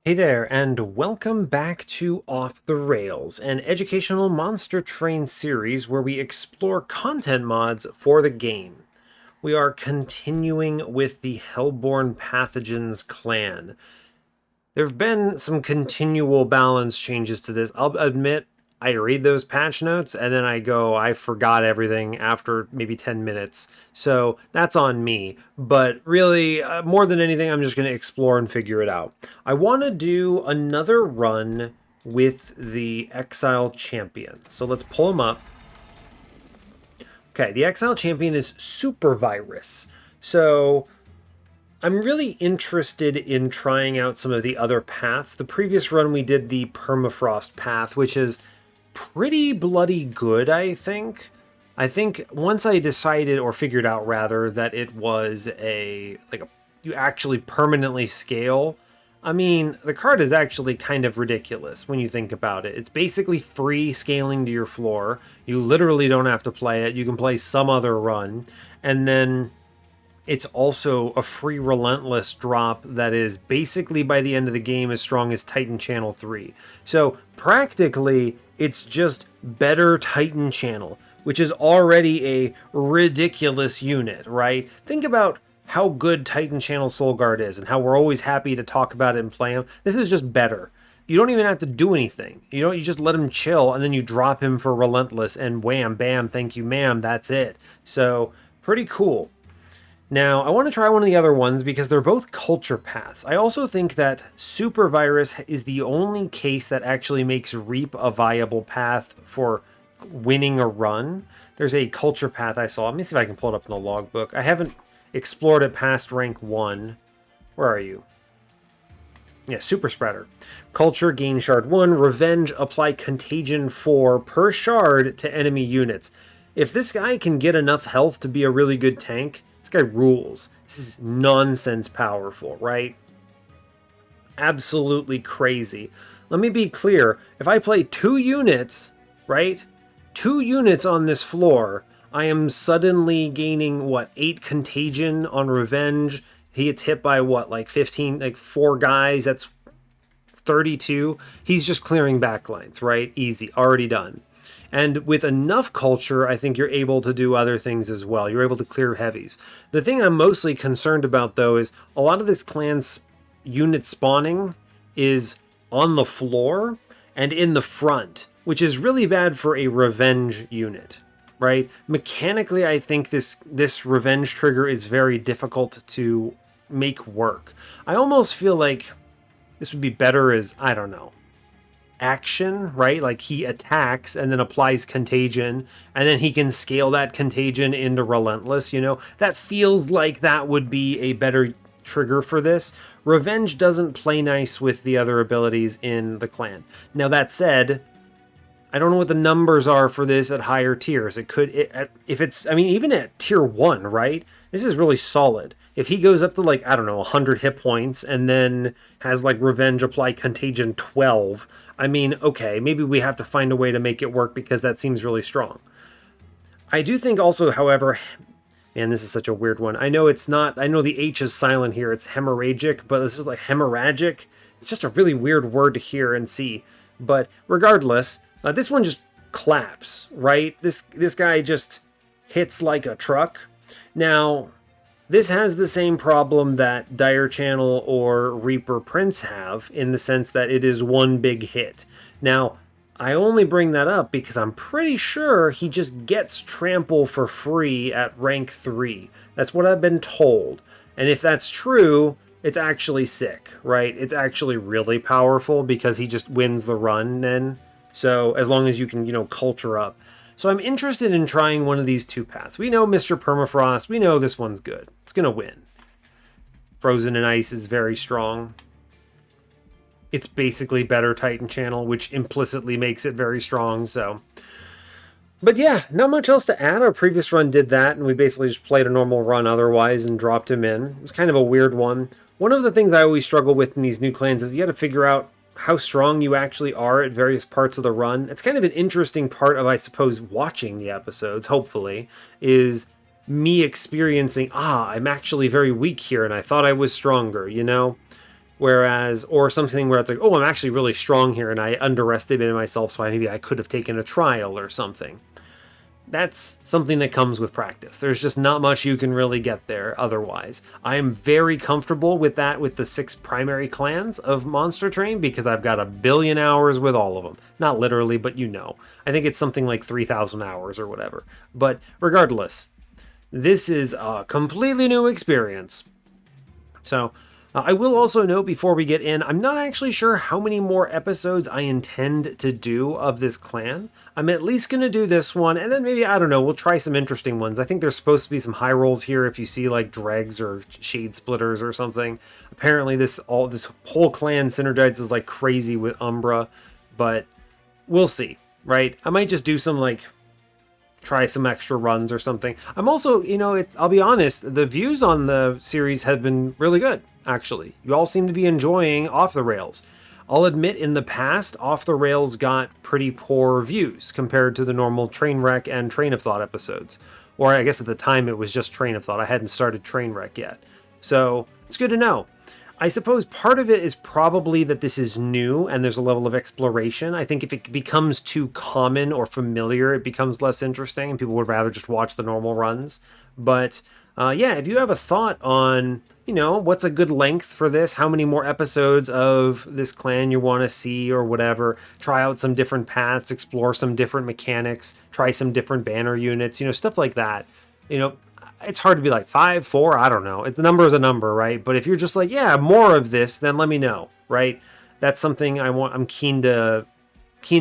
Hey there, and welcome back to Off the Rails, an educational monster train series where we explore content mods for the game. We are continuing with the Hellborn Pathogens clan. There have been some continual balance changes to this. I'll admit, I read those patch notes and then I go, I forgot everything after maybe 10 minutes. So that's on me. But really, more than anything, I'm just going to explore and figure it out. I want to do another run with the Exile champion. So let's pull him up. Okay, the Exile champion is Super Virus. So I'm really interested in trying out some of the other paths. The previous run we did the permafrost path, which is pretty bloody good, I think. I think once I decided or figured out rather that it was you actually permanently scale. I mean, the card is actually kind of ridiculous when you think about it. It's basically free scaling to your floor. You literally don't have to play it. You can play some other run, and then it's also a free Relentless drop that is basically by the end of the game as strong as Titan Channel 3. So practically, it's just better Titan Channel, which is already a ridiculous unit, right? Think about how good Titan Channel Soul Guard is and how we're always happy to talk about it and play him. This is just better. You don't even have to do anything. You just let him chill and then you drop him for Relentless and wham, bam, thank you, ma'am, that's it. So, pretty cool. Now, I want to try one of the other ones because they're both culture paths. I also think that Super Virus is the only case that actually makes Reap a viable path for winning a run. There's a culture path I saw. Let me see if I can pull it up in the logbook. I haven't explored it past rank 1. Where are you? Yeah, Super Spreader. Culture, gain shard 1. Revenge, apply contagion 4 per shard to enemy units. If this guy can get enough health to be a really good tank, this guy rules. This is nonsense powerful, right? Absolutely crazy. Let me be clear. If I play 2 units, right? 2 units on this floor, I am suddenly gaining, 8 contagion on Revenge. He gets hit by, like 15, like 4 guys. That's 32. He's just clearing backlines, right? Easy. Already done. And with enough culture, I think you're able to do other things as well. You're able to clear heavies. The thing I'm mostly concerned about, though, is a lot of this clan's unit spawning is on the floor and in the front, which is really bad for a revenge unit, right? Mechanically, I think this revenge trigger is very difficult to make work. I almost feel like this would be better as, I don't know, action, right? Like he attacks and then applies contagion, and then he can scale that contagion into Relentless, That feels like that would be a better trigger for this. Revenge doesn't play nice with the other abilities in the clan. Now, that said, I don't know what the numbers are for this at higher tiers. Even at tier 1, right? This is really solid. If he goes up to 100 hit points and then has Revenge apply Contagion 12, okay, maybe we have to find a way to make it work because that seems really strong. I do think also, however, man, this is such a weird one. I know the H is silent here. It's hemorrhagic, but this is hemorrhagic. It's just a really weird word to hear and see. But regardless, this one just claps, right? This guy just hits like a truck. Now, this has the same problem that Dire Channel or Reaper Prince have, in the sense that it is one big hit. Now, I only bring that up because I'm pretty sure he just gets Trample for free at rank 3. That's what I've been told. And if that's true, it's actually sick, right? It's actually really powerful because he just wins the run then. So as long as you can, culture up. So I'm interested in trying one of these 2 paths. We know Mr. Permafrost. We know this one's good. It's going to win. Frozen in Ice is very strong. It's basically better Titan Channel, which implicitly makes it very strong, so. But yeah, not much else to add. Our previous run did that, and we basically just played a normal run otherwise and dropped him in. It was kind of a weird one. One of the things I always struggle with in these new clans is you got to figure out how strong you actually are at various parts of the run. It's kind of an interesting part of, I suppose, watching the episodes, hopefully, is me experiencing, I'm actually very weak here and I thought I was stronger, Whereas, or something where it's like, oh, I'm actually really strong here and I underestimated myself, so maybe I could have taken a trial or something. That's something that comes with practice. There's just not much you can really get there otherwise. I am very comfortable with that with the 6 primary clans of Monster Train because I've got a billion hours with all of them. Not literally, but you know. I think it's something like 3,000 hours or whatever. But regardless, this is a completely new experience. So, I will also note before we get in, I'm not actually sure how many more episodes I intend to do of this clan. I'm at least going to do this one, and then maybe, I don't know, we'll try some interesting ones. I think there's supposed to be some high rolls here if you see, like, dregs or shade splitters or something. Apparently this whole clan synergizes like crazy with Umbra, but we'll see, right? I might just do some, like, try some extra runs or something. I'm also, you know, I'll be honest, the views on the series have been really good, actually. You all seem to be enjoying Off the Rails. I'll admit, in the past, Off the Rails got pretty poor views compared to the normal Trainwreck and Train of Thought episodes. Or I guess at the time it was just Train of Thought. I hadn't started Trainwreck yet. So, it's good to know. I suppose part of it is probably that this is new and there's a level of exploration. I think if it becomes too common or familiar, it becomes less interesting and people would rather just watch the normal runs. But yeah, if you have a thought on, you know, what's a good length for this, how many more episodes of this clan you want to see or whatever, try out some different paths, explore some different mechanics, try some different banner units, you know, stuff like that. You know, it's hard to be like 5, 4, I don't know. The number is a number, right? But if you're just like, yeah, more of this, then let me know, right? That's something I'm keen to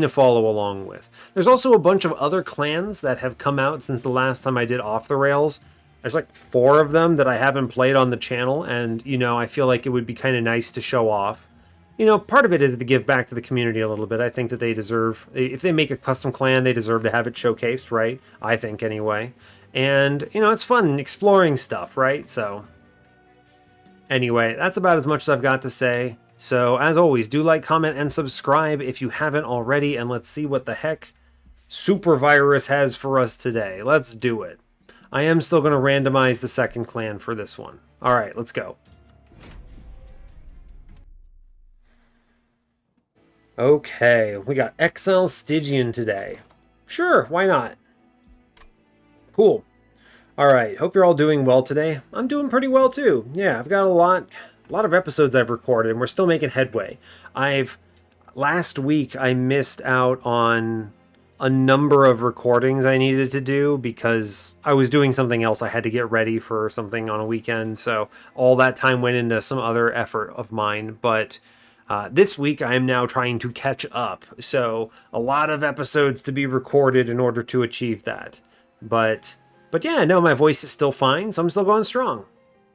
follow along with. There's also a bunch of other clans that have come out since the last time I did Off the Rails. There's like 4 of them that I haven't played on the channel, and, you know, I feel like it would be kind of nice to show off. You know, part of it is to give back to the community a little bit. I think that they deserve, if they make a custom clan, they deserve to have it showcased, right? I think, anyway. And, you know, it's fun exploring stuff, right? So, anyway, that's about as much as I've got to say. So, as always, do like, comment, and subscribe if you haven't already, and let's see what the heck Super Virus has for us today. Let's do it. I am still going to randomize the second clan for this one. Alright, let's go. Okay, we got Exile Stygian today. Sure, why not? Cool. Alright, hope you're all doing well today. I'm doing pretty well too. Yeah, I've got a lot of episodes I've recorded, and we're still making headway. Last week I missed out on a number of recordings I needed to do because I was doing something else. I had to get ready for something on a weekend, so all that time went into some other effort of mine. But this week I am now trying to catch up, so a lot of episodes to be recorded in order to achieve that. But yeah, no, my voice is still fine, so I'm still going strong.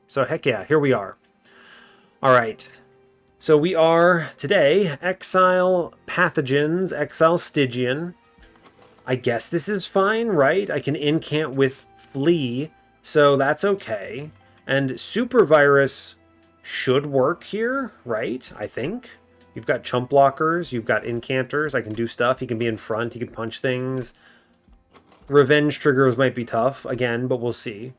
So heck yeah, here we are. All right. So we are, today, Exile Pathogens, Exile Stygian. I guess this is fine, right? I can incant with Flee, so that's okay. And Super Virus should work here, right? I think. You've got chump blockers, you've got incanters, I can do stuff, he can be in front, he can punch things. Revenge triggers might be tough, again, but we'll see.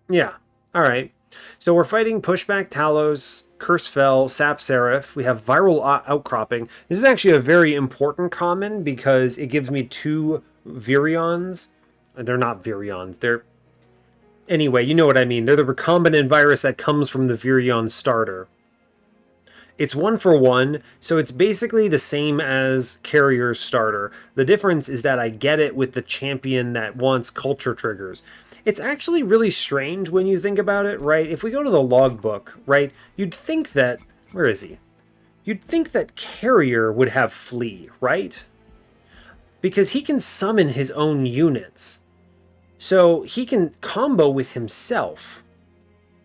Yeah, alright. So we're fighting Pushback Talos, Curse Fell, Sap Seraph. We have Viral Outcropping. This is actually a very important common because it gives me 2 Virions. They're not Virions. They're... Anyway, you know what I mean. They're the recombinant virus that comes from the Virion starter. It's 1-for-1, so it's basically the same as Carrier's starter. The difference is that I get it with the champion that wants culture triggers. It's actually really strange when you think about it, right? If we go to the logbook, right, you'd think that... Where is he? You'd think that Carrier would have Flee, right? Because he can summon his own units. So he can combo with himself.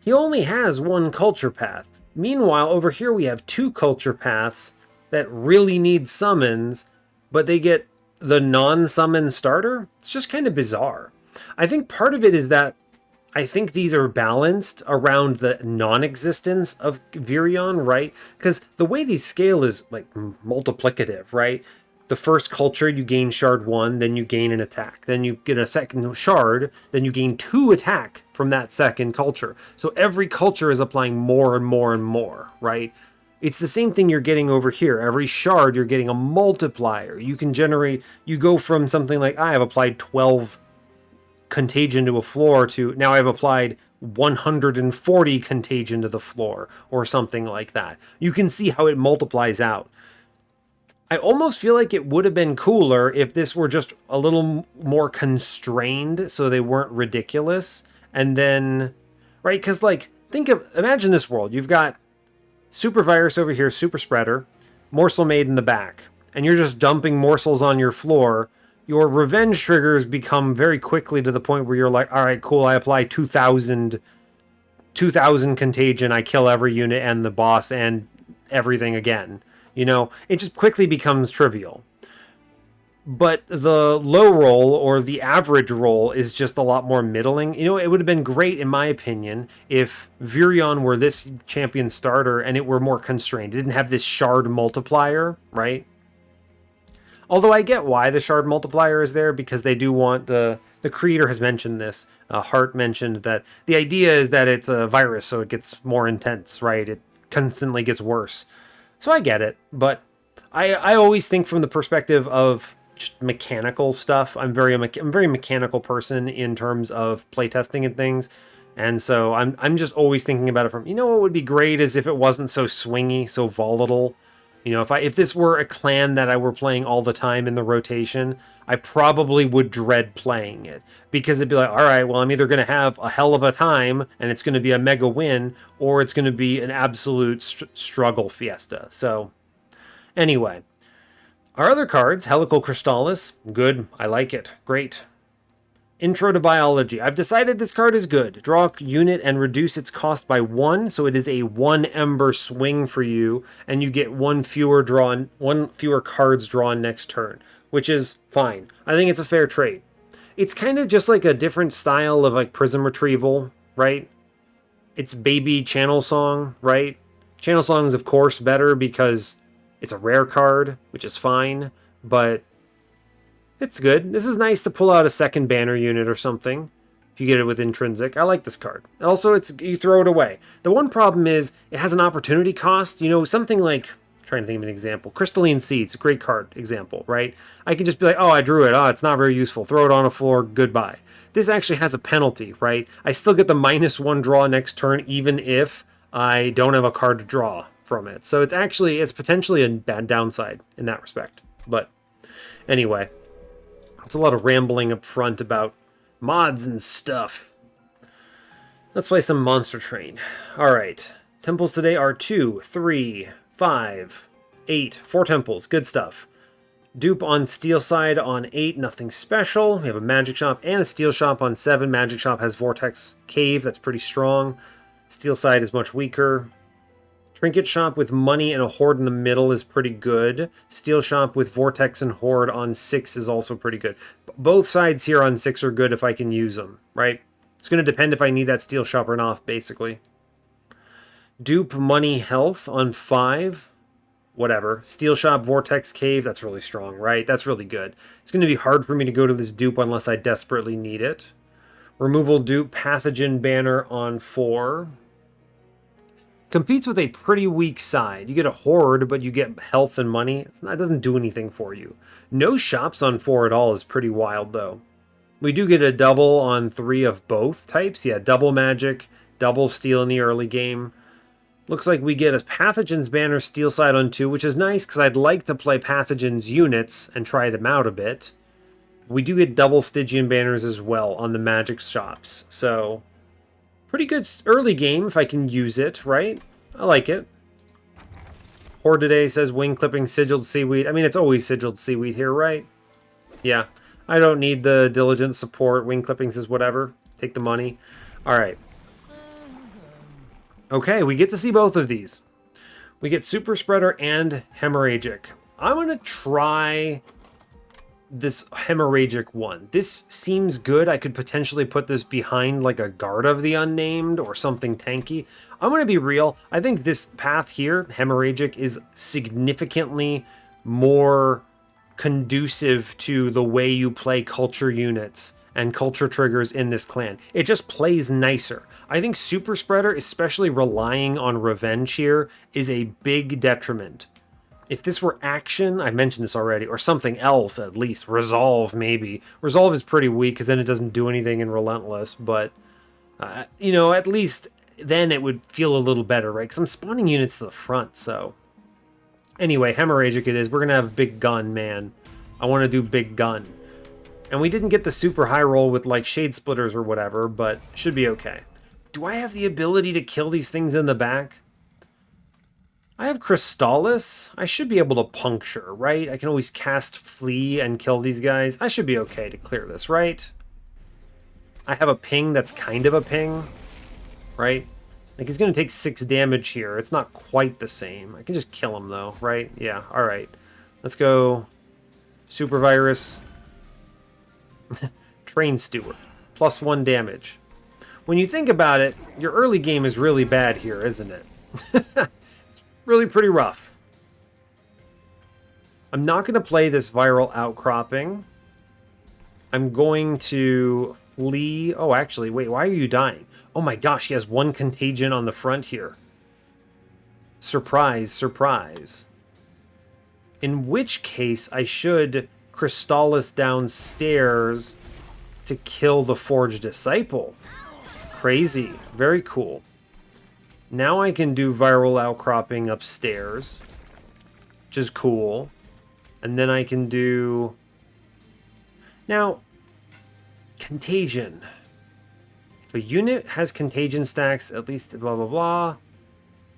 He only has 1 culture path. Meanwhile, over here we have 2 culture paths that really need summons, but they get the non-summon starter? It's just kind of bizarre. I think part of it is that I think these are balanced around the non-existence of Virion, right? Because the way these scale is like multiplicative, right? The first culture, you gain shard 1, then you gain an attack. Then you get a second shard, then you gain 2 attack from that second culture. So every culture is applying more and more and more, right? It's the same thing you're getting over here. Every shard, you're getting a multiplier. You can generate, you go from something like, I have applied 12 contagion to a floor to now I've applied 140 contagion to the floor or something like that. You can see how it multiplies out. I almost feel like it would have been cooler if this were just a little more constrained so they weren't ridiculous. And then, right, because like, imagine this world. You've got Super Virus over here, Super Spreader, Morsel Maid in the back, and you're just dumping morsels on your floor. Your revenge triggers become very quickly to the point where you're like, all right, cool, I apply 2,000 contagion, I kill every unit and the boss and everything again. You know, it just quickly becomes trivial. But the low roll or the average roll is just a lot more middling. You know, it would have been great, in my opinion, if Virion were this champion starter and it were more constrained. It didn't have this shard multiplier, right? Although I get why the shard multiplier is there, because they do want the creator has mentioned this. Hart mentioned that the idea is that it's a virus, so it gets more intense, right? It constantly gets worse. So I get it, but I always think from the perspective of just mechanical stuff. I'm a very mechanical person in terms of playtesting and things, and so I'm just always thinking about it from, you know, what would be great is if it wasn't so swingy, so volatile. You know, if this were a clan that I were playing all the time in the rotation, I probably would dread playing it, because it'd be like, all right, well, I'm either going to have a hell of a time and it's going to be a mega win, or it's going to be an absolute struggle fiesta. So anyway, our other cards, Helical Crystallis, good. I like it. Great. Intro to Biology. I've decided this card is good. Draw a unit and reduce its cost by 1, so it is a 1 Ember swing for you, and you get one fewer cards drawn next turn, which is fine. I think it's a fair trade. It's kind of just like a different style of like Prism Retrieval, right? It's baby Channel Song, right? Channel Song is of course better because it's a rare card, which is fine, but it's good. This is nice to pull out a second banner unit or something if you get it with intrinsic. I like this card. Also, you throw it away. The one problem is it has an opportunity cost. You know, something like, I'm trying to think of an example. Crystalline Seeds, a great card example, right? I can just be like, oh, I drew it. Oh, it's not very useful. Throw it on a floor. Goodbye. This actually has a penalty, right? I still get the -1 draw next turn even if I don't have a card to draw from it. So it's potentially a bad downside in that respect. But anyway, it's a lot of rambling up front about mods and stuff. Let's play some Monster Train. Alright. Temples today are 2, 3, 5, 8. 4 temples. Good stuff. Dupe on Steel side on 8. Nothing special. We have a Magic Shop and a Steel Shop on 7. Magic Shop has Vortex Cave. That's pretty strong. Steel side is much weaker. Trinket Shop with money and a Horde in the middle is pretty good. Steel Shop with Vortex and Horde on 6 is also pretty good. Both sides here on 6 are good if I can use them, right? It's going to depend if I need that Steel Shop or not, basically. Dupe, money, health on 5. Whatever. Steel Shop, Vortex Cave, that's really strong, right? That's really good. It's going to be hard for me to go to this dupe unless I desperately need it. Removal dupe, Pathogen banner on 4. Competes with a pretty weak side. You get a Horde, but you get health and money. It doesn't do anything for you. No shops on 4 at all is pretty wild, though. We do get a double on 3 of both types. Yeah, double magic, double steel in the early game. Looks like we get a Pathogens banner steel side on 2, which is nice because I'd like to play Pathogens units and try them out a bit. We do get double Stygian banners as well on the magic shops, so pretty good early game if I can use it, right? I like it. Horde today says wing clipping, sigiled seaweed. I mean, it's always sigiled seaweed here, right? Yeah. I don't need the diligent support. Wing clippings is whatever. Take the money. Alright. Okay, we get to see both of these. We get Super Spreader and Hemorrhagic. I'm going to try this Hemorrhagic one. This seems good. I could potentially put this behind like a Guard of the Unnamed or something tanky. I'm going to be real. I think this path here, Hemorrhagic, is significantly more conducive to the way you play culture units and culture triggers in this clan. It just plays nicer. I think Super Spreader, especially relying on revenge here, is a big detriment. If this were action, I mentioned this already, or something else at least, Resolve maybe. Resolve is pretty weak because then it doesn't do anything in Relentless, but, you know, at least then it would feel a little better, right? Because I'm spawning units to the front, so... Anyway, hemorrhagic it is. We're going to have big gun, man. I want to do big gun. And we didn't get the super high roll with, like, shade splitters or whatever, but should be okay. Do I have the ability to kill these things in the back? I have Crystallis. I should be able to puncture, right? I can always cast Flee and kill these guys. I should be okay to clear this, right? I have a ping that's kind of a ping, right? Like, he's going to take 6 damage here. It's not quite the same. I can just kill him, though, right? Yeah, all right. Let's go Super Virus. Train Steward. +1 damage. When you think about it, your early game is really bad here, isn't it? It's really pretty rough. I'm not going to play this Viral Outcropping. I'm going to flee. Oh, actually, wait, why are you dying? Oh my gosh, he has 1 contagion on the front here. Surprise, surprise. In which case, I should Crystallis downstairs to kill the Forged Disciple. Crazy. Very cool. Now I can do Viral Outcropping upstairs, which is cool. And then I can do... Now, Contagion. If a unit has Contagion stacks, at least blah, blah, blah.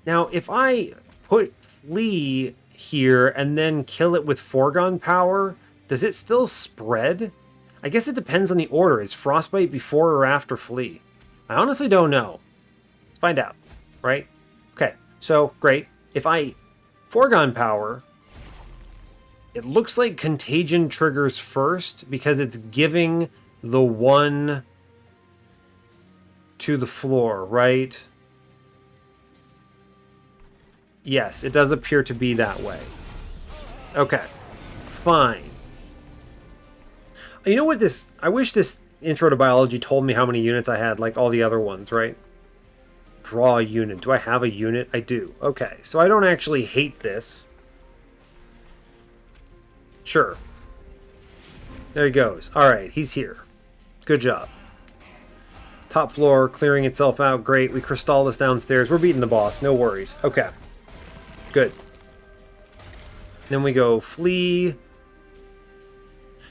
Now, if I put Flee here and then kill it with Foregone Power, does it still spread? I guess it depends on the order. Is Frostbite before or after Flee? I honestly don't know. Let's find out, right? Okay, so great. If I Foregone Power, it looks like Contagion triggers first because it's giving the 1 to the floor, right? Yes, it does appear to be that way. Okay, fine. You know what this... I wish this Intro to Biology told me how many units I had, like all the other ones, right? Draw a unit. Do I have a unit? I do. Okay, so I don't actually hate this. Sure. There he goes. Alright, he's here. Good job. Top floor, clearing itself out. Great. We Crystallis downstairs. We're beating the boss. No worries. Okay. Good. Then we go Flee.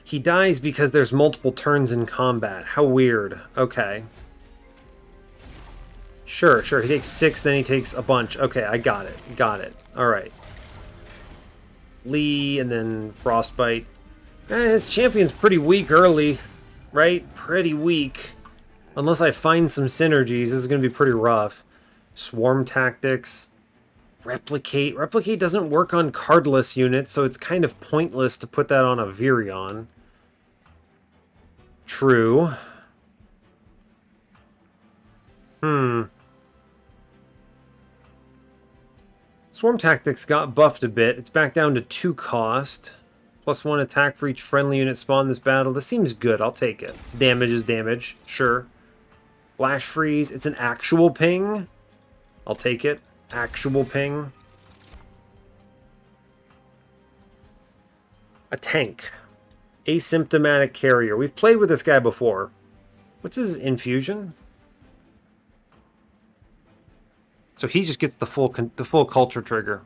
He dies because there's multiple turns in combat. How weird. Okay. Sure, sure. He takes 6, then he takes a bunch. Okay, I got it. Got it. Alright. Lee, and then Frostbite. His champion's pretty weak early, right? Pretty weak. Unless I find some synergies, this is going to be pretty rough. Swarm Tactics. Replicate. Replicate doesn't work on cardless units, so it's kind of pointless to put that on a Virion. True. Swarm Tactics got buffed a bit. It's back down to 2 cost. +1 attack for each friendly unit spawned this battle. This seems good. I'll take it. Damage is damage. Sure. Flash Freeze. It's an actual ping. I'll take it. Actual ping. A tank. Asymptomatic carrier. We've played with this guy before. What's his infusion? So he just gets the full culture trigger.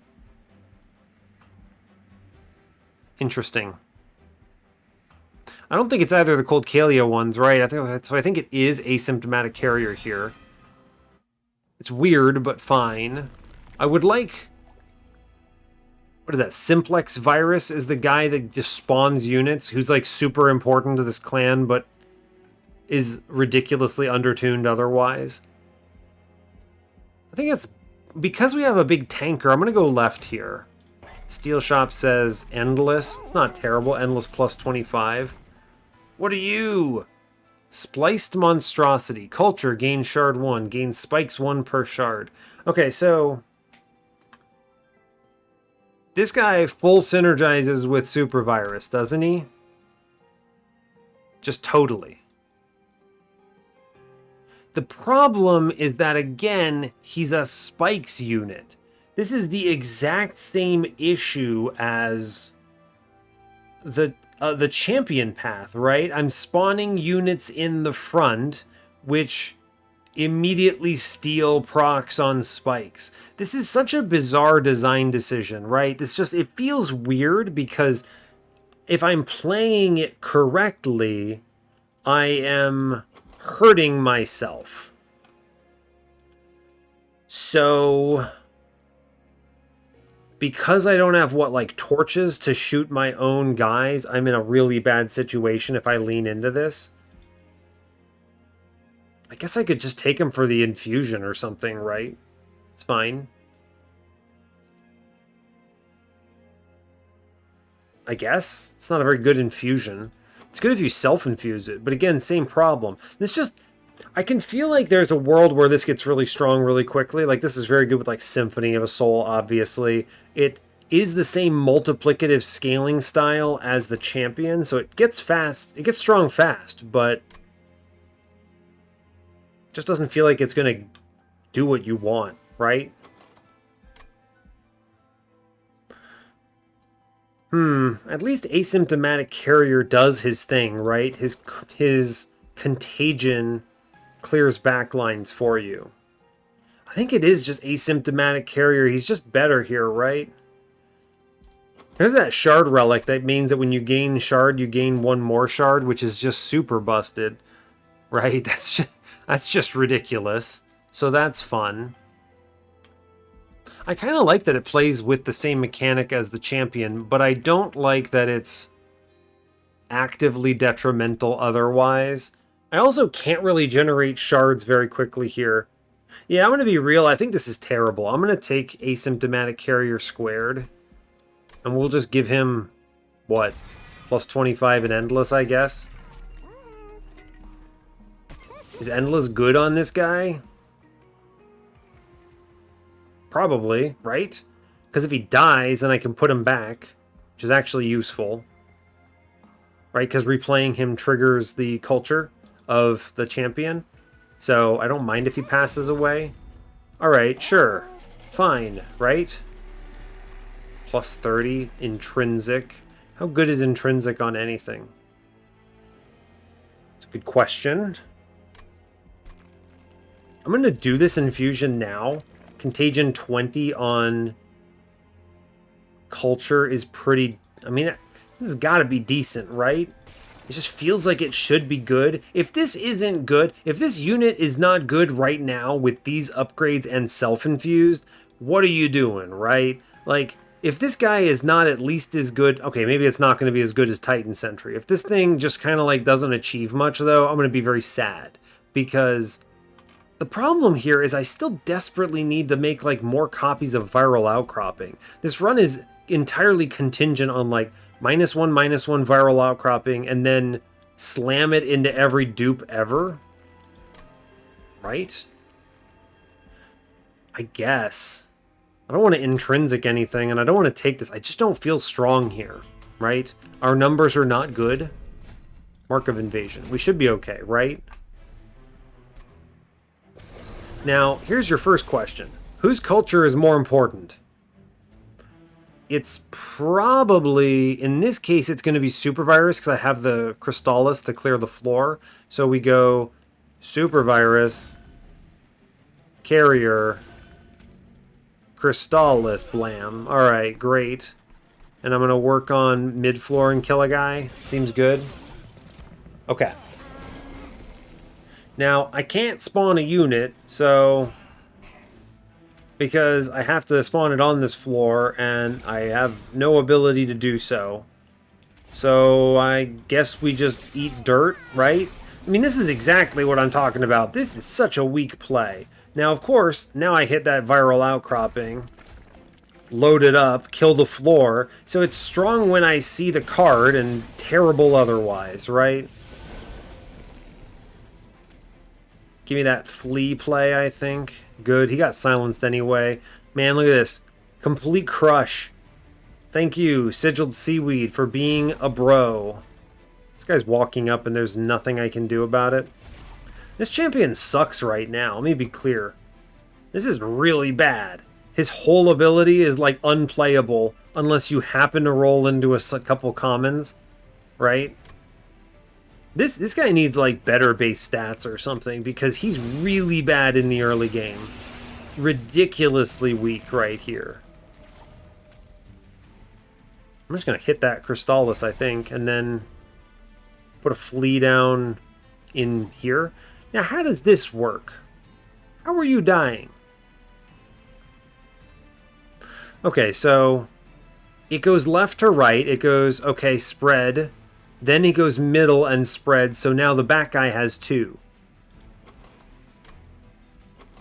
Interesting. I don't think it's either the Cold Kalia ones, right? I think it is asymptomatic carrier here. It's weird, but fine. I would like... What is that? Simplex Virus is the guy that just spawns units, who's like super important to this clan, but is ridiculously undertuned otherwise. I think it's... Because we have a big tanker, I'm going to go left here. Steel Shop says Endless. It's not terrible. Endless +25. What are you? Spliced Monstrosity. Culture, gain shard 1. Gain spikes 1 per shard. Okay, so... This guy full synergizes with Super Virus, doesn't he? Just totally. The problem is that, again, he's a spikes unit. This is the exact same issue as the champion path, right? I'm spawning units in the front, which immediately steal procs on spikes. This is such a bizarre design decision, right? It feels weird because if I'm playing it correctly, I am hurting myself. So because I don't have, torches to shoot my own guys, I'm in a really bad situation if I lean into this. I guess I could just take him for the infusion or something, right? It's fine. I guess. It's not a very good infusion. It's good if you self-infuse it, but again, same problem. I can feel like there's a world where this gets really strong really quickly. Like, this is very good with, Symphony of a Soul, obviously. It is the same multiplicative scaling style as the champion, so it gets fast. It gets strong fast, but just doesn't feel like it's going to do what you want, right? At least Asymptomatic Carrier does his thing, right? His Contagion clears backlines for you. I think it is just Asymptomatic Carrier. He's just better here, right? There's that Shard Relic that means that when you gain Shard, you gain one more Shard, which is just super busted, right? That's just ridiculous. So that's fun. I kind of like that it plays with the same mechanic as the champion, but I don't like that it's actively detrimental otherwise. I also can't really generate shards very quickly here. Yeah, I'm going to be real. I think this is terrible. I'm going to take Asymptomatic Carrier squared, and we'll just give him, what, plus 25 in Endless, I guess? Is Endless good on this guy? Probably, right? Because if he dies, then I can put him back, which is actually useful. Right? Because replaying him triggers the culture of the champion. So I don't mind if he passes away. Alright, sure. Fine, right? Plus 30, intrinsic. How good is intrinsic on anything? It's a good question. I'm going to do this infusion now. Contagion 20 on culture is pretty... I mean, this has got to be decent, right? It just feels like it should be good. If this isn't good, if this unit is not good right now with these upgrades and self-infused, what are you doing, right? Like, if this guy is not at least as good... Okay, maybe it's not going to be as good as Titan Sentry. If this thing just kind of, doesn't achieve much, though, I'm going to be very sad. Because... the problem here is I still desperately need to make, more copies of Viral Outcropping. This run is entirely contingent on, -1/-1 Viral Outcropping, and then slam it into every dupe ever. Right? I guess. I don't want to intrinsic anything, and I don't want to take this. I just don't feel strong here, right? Our numbers are not good. Mark of Invasion. We should be okay, right? Now, here's your first question. Whose culture is more important? It's probably, in this case, it's going to be Super Virus, because I have the Crystallis to clear the floor. So we go Super Virus, Carrier, Crystallis, blam. Alright, great. And I'm going to work on mid-floor and kill a guy. Seems good. Okay. Now, I can't spawn a unit, so... because I have to spawn it on this floor, and I have no ability to do so. So, I guess we just eat dirt, right? I mean, this is exactly what I'm talking about. This is such a weak play. Now, of course, now I hit that Viral Outcropping, load it up, kill the floor, so it's strong when I see the card, and terrible otherwise, right? Give me that flea play, I think. Good. He got silenced anyway. Man, look at this. Complete crush. Thank you, Sigiled Seaweed, for being a bro. This guy's walking up and there's nothing I can do about it. This champion sucks right now, let me be clear. This is really bad. His whole ability is like unplayable unless you happen to roll into a couple commons, right? This guy needs like better base stats or something because he's really bad in the early game. Ridiculously weak right here. I'm just going to hit that Crystallis, I think, and then put a flea down in here. Now, how does this work? How are you dying? Okay, so it goes left to right. It goes, okay, spread. Then he goes middle and spread, so now the back guy has 2.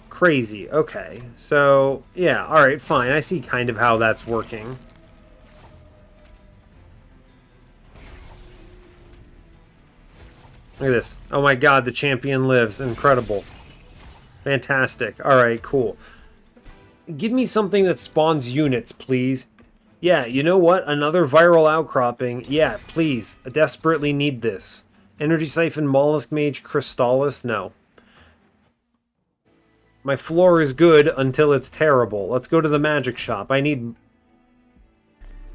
Crazy. Okay, so, yeah, alright, fine. I see kind of how that's working. Look at this. Oh my god, the champion lives. Incredible. Fantastic. Alright, cool. Give me something that spawns units, please. Yeah, you know what? Another viral outcropping. Yeah, please. I desperately need this. Energy Siphon, Mollusk Mage, Crystallis? No. My floor is good until it's terrible. Let's go to the magic shop. I need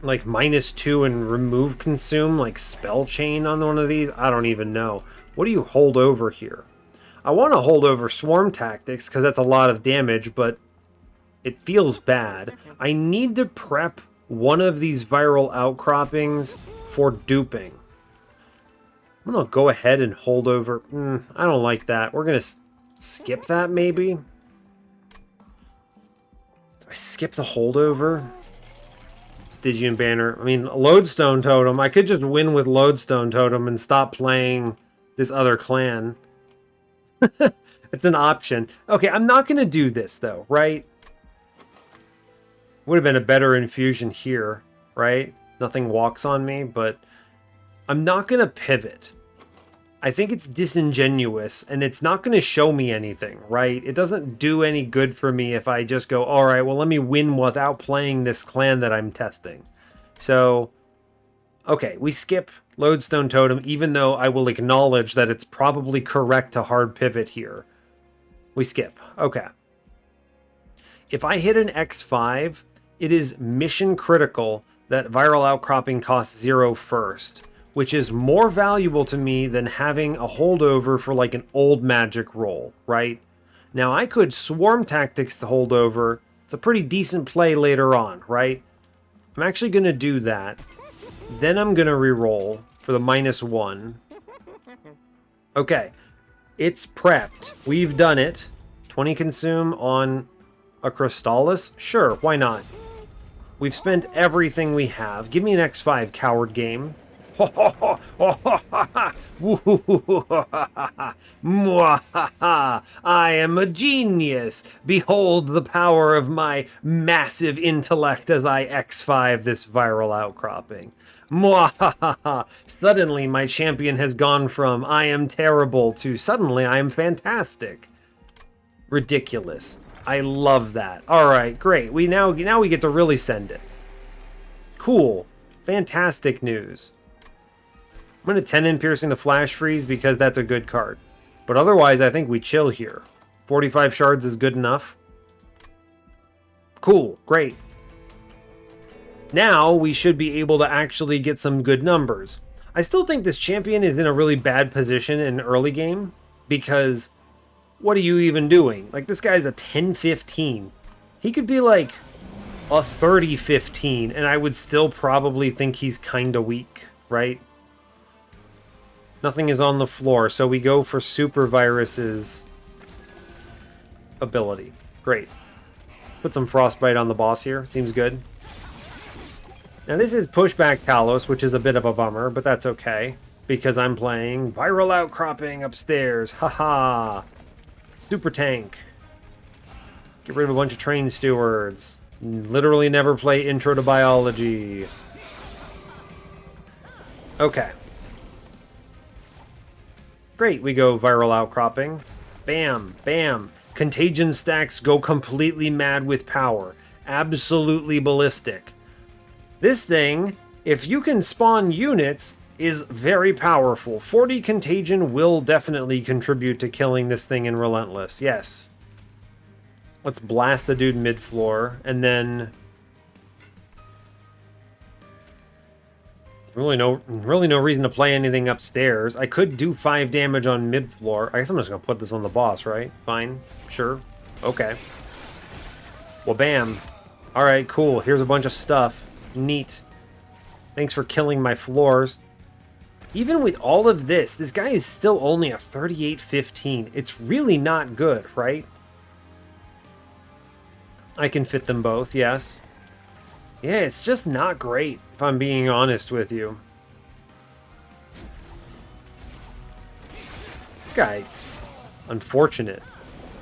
like -2 and remove consume, like spell chain on one of these. I don't even know. What do you hold over here? I want to hold over swarm tactics because that's a lot of damage, but it feels bad. I need to prep one of these viral outcroppings for duping. I'm gonna go ahead and hold over. I don't like that. We're gonna skip that maybe. Do I skip the holdover? Stygian banner. I mean, Lodestone Totem. I could just win with Lodestone Totem and stop playing this other clan. It's an option. Okay, I'm not going to do this, though, right? Would have been a better infusion here, right? Nothing walks on me, but I'm not going to pivot. I think it's disingenuous, and it's not going to show me anything, right? It doesn't do any good for me if I just go, all right, well, let me win without playing this clan that I'm testing. So, okay, we skip Lodestone Totem, even though I will acknowledge that it's probably correct to hard pivot here. We skip. Okay. If I hit an X5, it is mission critical that viral outcropping costs 0 first, which is more valuable to me than having a holdover for like an old magic roll, right? Now I could swarm tactics the holdover. It's a pretty decent play later on, right? I'm actually going to do that. Then I'm going to reroll for the -1. Okay. It's prepped. We've done it. 20 consume on a Crystallis? Sure, why not? We've spent everything we have. Give me an X5, coward game. I am a genius. Behold the power of my massive intellect as I X5 this viral outcropping. Suddenly my champion has gone from I am terrible to suddenly I am fantastic. Ridiculous. I love that. Alright, great. Now we get to really send it. Cool. Fantastic news. I'm going to Tenon Piercing the Flash Freeze because that's a good card. But otherwise, I think we chill here. 45 shards is good enough. Cool. Great. Now we should be able to actually get some good numbers. I still think this champion is in a really bad position in early game because what are you even doing? Like, this guy's a 10-15. He could be like a 30-15 and I would still probably think he's kind of weak, right? Nothing is on the floor, so we go for Super Virus's ability. Great. Let's put some Frostbite on the boss here. Seems good. Now this is Pushback Talos, which is a bit of a bummer, but that's okay. Because I'm playing Viral Outcropping upstairs. Haha. Super Tank. Get rid of a bunch of Train Stewards. Literally never play Intro to Biology. Okay. Great, we go Viral Outcropping. Bam, bam. Contagion stacks go completely mad with power. Absolutely ballistic. This thing, if you can spawn units, is very powerful. 40 Contagion will definitely contribute to killing this thing in Relentless. Yes. Let's blast the dude mid-floor, and then... Really no reason to play anything upstairs. I could do 5 damage on mid-floor. I guess I'm just going to put this on the boss, right? Fine. Sure. Okay. Well, bam. Alright, cool. Here's a bunch of stuff. Neat. Thanks for killing my floors. Even with all of this, this guy is still only a 38-15. It's really not good, right? I can fit them both, yes. Yeah, it's just not great, if I'm being honest with you. This guy, unfortunate.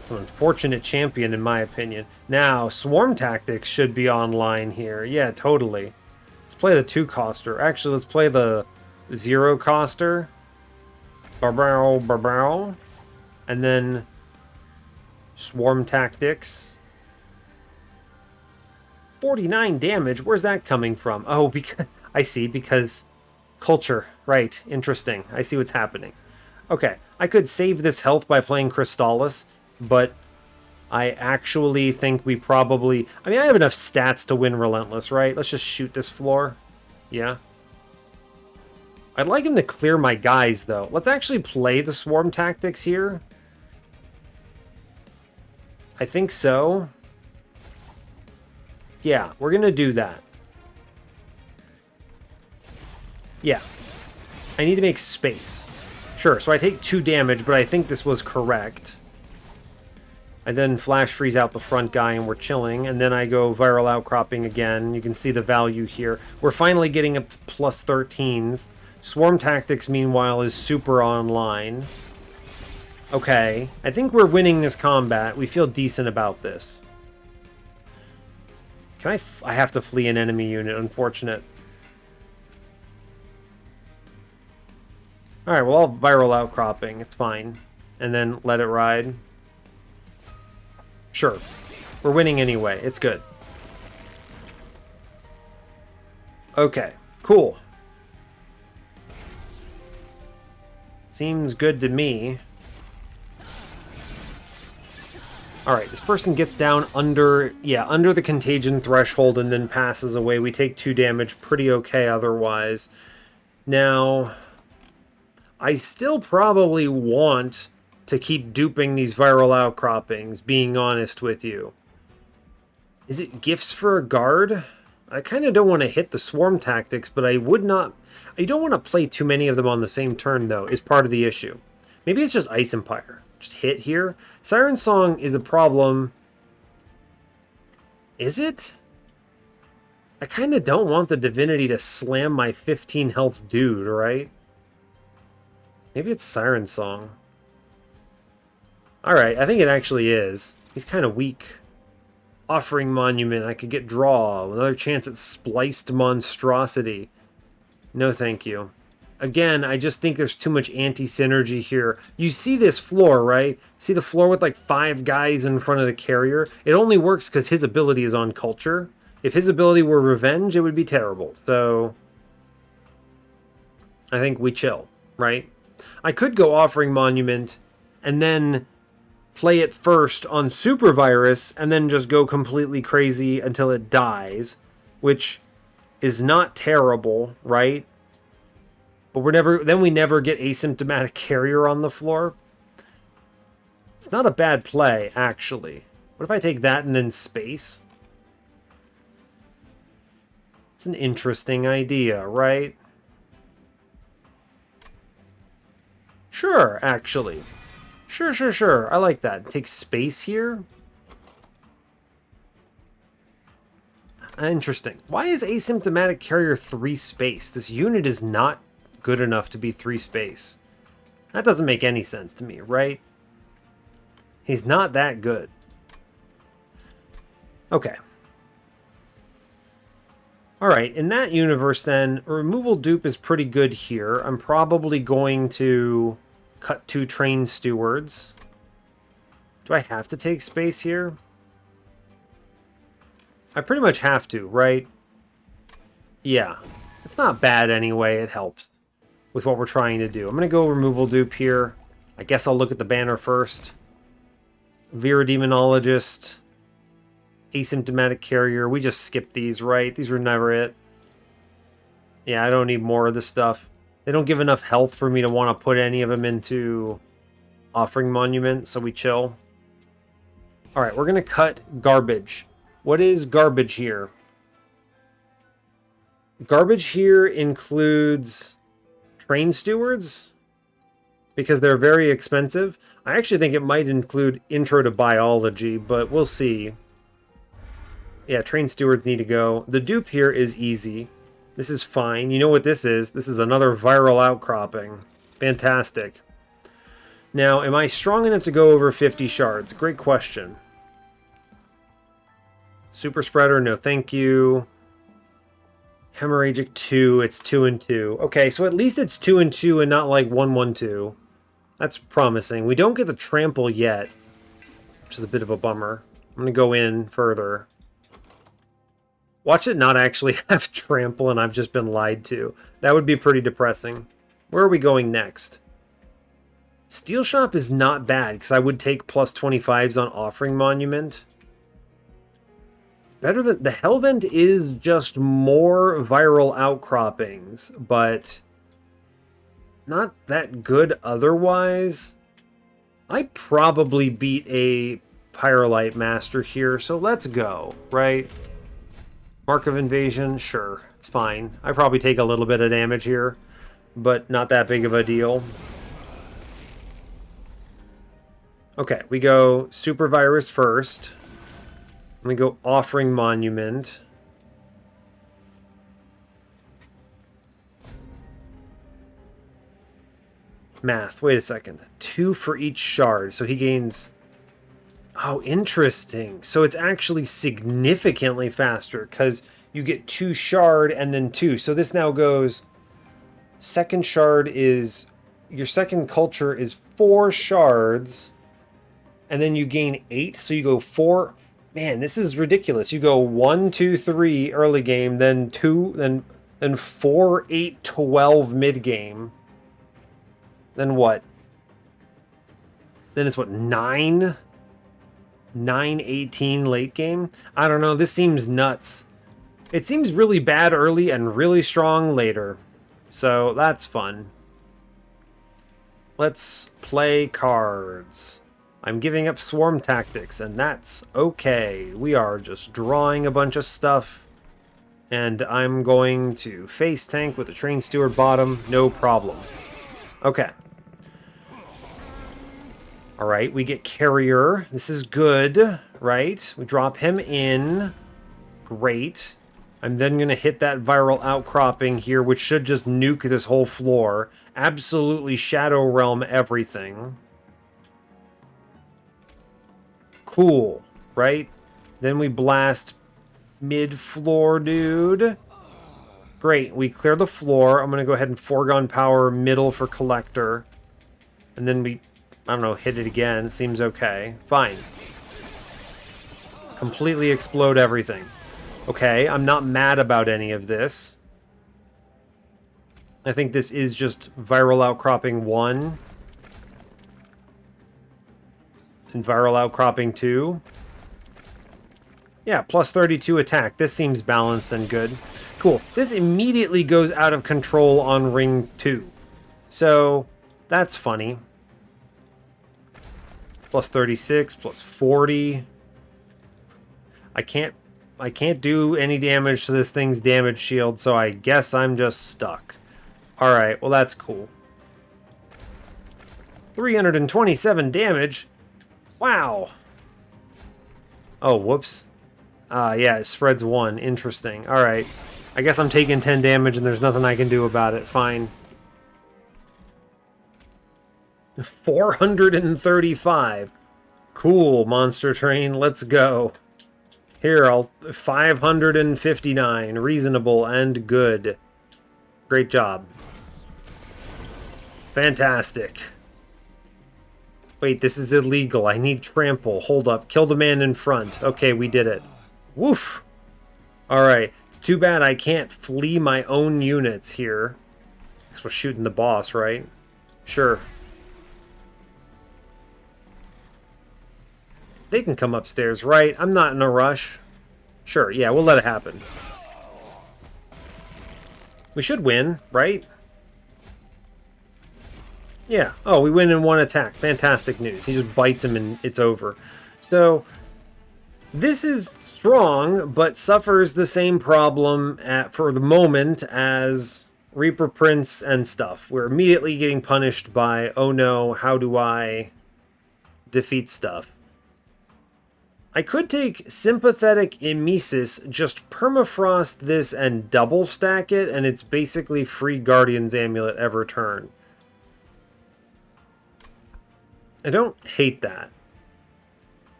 It's an unfortunate champion, in my opinion. Now, Swarm Tactics should be online here. Yeah, totally. Let's play the 2-coster. Actually, let's play the 0-coster. Barbow, barbow. And then Swarm Tactics. 49 damage. Where's that coming from? Oh, because I see, because culture. Right. Interesting. I see what's happening. Okay. I could save this health by playing Crystallis, but I actually think we probably... I mean, I have enough stats to win Relentless, right? Let's just shoot this floor. Yeah. I'd like him to clear my guys, though. Let's actually play the Swarm Tactics here. I think so. Yeah, we're going to do that. Yeah. I need to make space. Sure, so I take 2 damage, but I think this was correct. I then flash freeze out the front guy and we're chilling, and then I go viral outcropping again. You can see the value here. We're finally getting up to plus 13s. Swarm Tactics, meanwhile, is super online. Okay, I think we're winning this combat. We feel decent about this. Can I have to flee an enemy unit, unfortunate. Alright, well, I'll viral outcropping. It's fine. And then let it ride. Sure. We're winning anyway. It's good. Okay, cool. Seems good to me. Alright, this person gets down under the contagion threshold and then passes away. We take 2 damage, pretty okay otherwise. Now, I still probably want to keep duping these viral outcroppings, being honest with you. Is it gifts for a guard? I kind of don't want to hit the Swarm Tactics, but I would not... I don't want to play too many of them on the same turn, though, is part of the issue. Maybe it's just Ice Empire. Just hit here. Siren Song is a problem. Is it? I kind of don't want the Divinity to slam my 15 health dude, right? Maybe it's Siren Song. Alright, I think it actually is. He's kind of weak. Offering Monument. I could get draw. Another chance at Spliced Monstrosity. No thank you. Again, I just think there's too much anti-synergy here. You see this floor, right? See the floor with like 5 guys in front of the carrier? It only works because his ability is on culture. If his ability were revenge, it would be terrible. So, I think we chill, right? I could go Offering Monument and then play it first on Super Virus and then just go completely crazy until it dies, which is not terrible, right? But we never get asymptomatic carrier on the floor. It's not a bad play, actually. What if I take that and then space? It's an interesting idea, right? Sure, actually. Sure. I like that. Take space here. Interesting. Why is asymptomatic carrier 3 space? This unit is not good enough to be 3 space. That doesn't make any sense to me, right? He's not that good. Okay. Alright, in that universe then, removal dupe is pretty good here. I'm probably going to cut 2 train stewards. Do I have to take space here? I pretty much have to, right? Yeah. It's not bad anyway, it helps. with what we're trying to do. I'm going to go removal dupe here. I guess I'll look at the banner first. Vera Demonologist. Asymptomatic Carrier. We just skipped these, right? These were never it. Yeah, I don't need more of this stuff. They don't give enough health for me to want to put any of them into Offering Monument, so we chill. Alright, we're going to cut garbage. What is garbage here? Garbage here includes train stewards, because they're very expensive. I actually think it might include Intro to Biology, but we'll see. Yeah, train stewards need to go. The dupe here is easy. This is fine. You know what this is? This is another viral outcropping. Fantastic. Now, am I strong enough to go over 50 shards? Great question. Super Spreader, no thank you. Hemorrhagic 2, it's 2 and 2. Okay, so at least it's 2 and 2 and not like 1, 1, 2. That's promising. We don't get the trample yet, which is a bit of a bummer. I'm going to go in further. Watch it not actually have trample and I've just been lied to. That would be pretty depressing. Where are we going next? Steel Shop is not bad, because I would take plus 25s on Offering Monument. Better than... The Hellvent is just more viral outcroppings, but not that good otherwise. I probably beat a Pyrolite Master here, so let's go, right? Mark of Invasion, sure, it's fine. I probably take a little bit of damage here, but not that big of a deal. Okay, we go Super Virus first. We go Offering Monument. Math, wait a second. 2 for each shard, so he gains... Oh, interesting. So it's actually significantly faster, because you get 2 shard and then 2. So this now goes... Second shard is... Your second culture is 4 shards, and then you gain 8, so you go 4... Man, this is ridiculous. You go 1, 2, 3 early game, then 2, then 4, 8, 12 mid game. Then what? Then it's what, 9? 9, 18 late game? I don't know, this seems nuts. It seems really bad early and really strong later. So that's fun. Let's play cards. I'm giving up Swarm Tactics, and that's okay. We are just drawing a bunch of stuff. And I'm going to face tank with a Train Steward bottom, no problem. Okay. Alright, we get Carrier. This is good, right? We drop him in. Great. I'm then going to hit that viral outcropping here, which should just nuke this whole floor. Absolutely Shadow Realm everything. Cool, right? Then we blast mid-floor, dude. Great, we clear the floor. I'm going to go ahead and Foregone Power middle for Collector. And then we, I don't know, hit it again. Seems okay. Fine. Completely explode everything. Okay, I'm not mad about any of this. I think this is just Viral Outcropping 1. And Viral Outcropping 2. Yeah, plus 32 attack. This seems balanced and good. Cool. This immediately goes out of control on ring 2. So, that's funny. Plus 36, plus 40. I can't do any damage to this thing's damage shield, so I guess I'm just stuck. Alright, well that's cool. 327 damage? Wow! Oh, whoops. Yeah, it spreads 1. Interesting. Alright. I guess I'm taking 10 damage and there's nothing I can do about it. Fine. 435. Cool, Monster Train. Let's go. Here, I'll 559. Reasonable and good. Great job. Fantastic. Wait, this is illegal. I need trample. Hold up. Kill the man in front. Okay, we did it. Woof. Alright. It's too bad I can't flee my own units here. Guess we're shooting the boss, right? Sure. They can come upstairs, right? I'm not in a rush. Sure, yeah, we'll let it happen. We should win, right? Yeah. Oh, we win in one attack. Fantastic news. He just bites him and it's over. So, this is strong, but suffers the same problem for the moment as Reaper Prince and stuff. We're immediately getting punished by, oh no, how do I defeat stuff? I could take Sympathetic Emesis, just permafrost this and double stack it, and it's basically free Guardian's Amulet every turn. I don't hate that.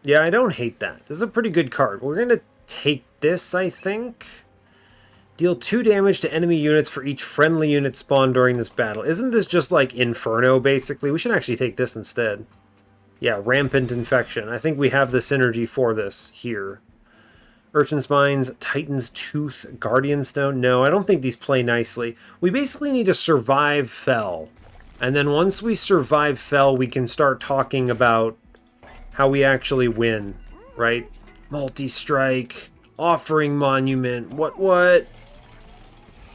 Yeah, I don't hate that. This is a pretty good card. We're going to take this, I think. Deal 2 damage to enemy units for each friendly unit spawned during this battle. Isn't this just like Inferno, basically? We should actually take this instead. Yeah, Rampant Infection. I think we have the synergy for this here. Urchin Spines, Titan's Tooth, Guardian Stone. No, I don't think these play nicely. We basically need to survive Fell. And then once we survive Fell, we can start talking about how we actually win, right? Multi-strike, Offering Monument, what?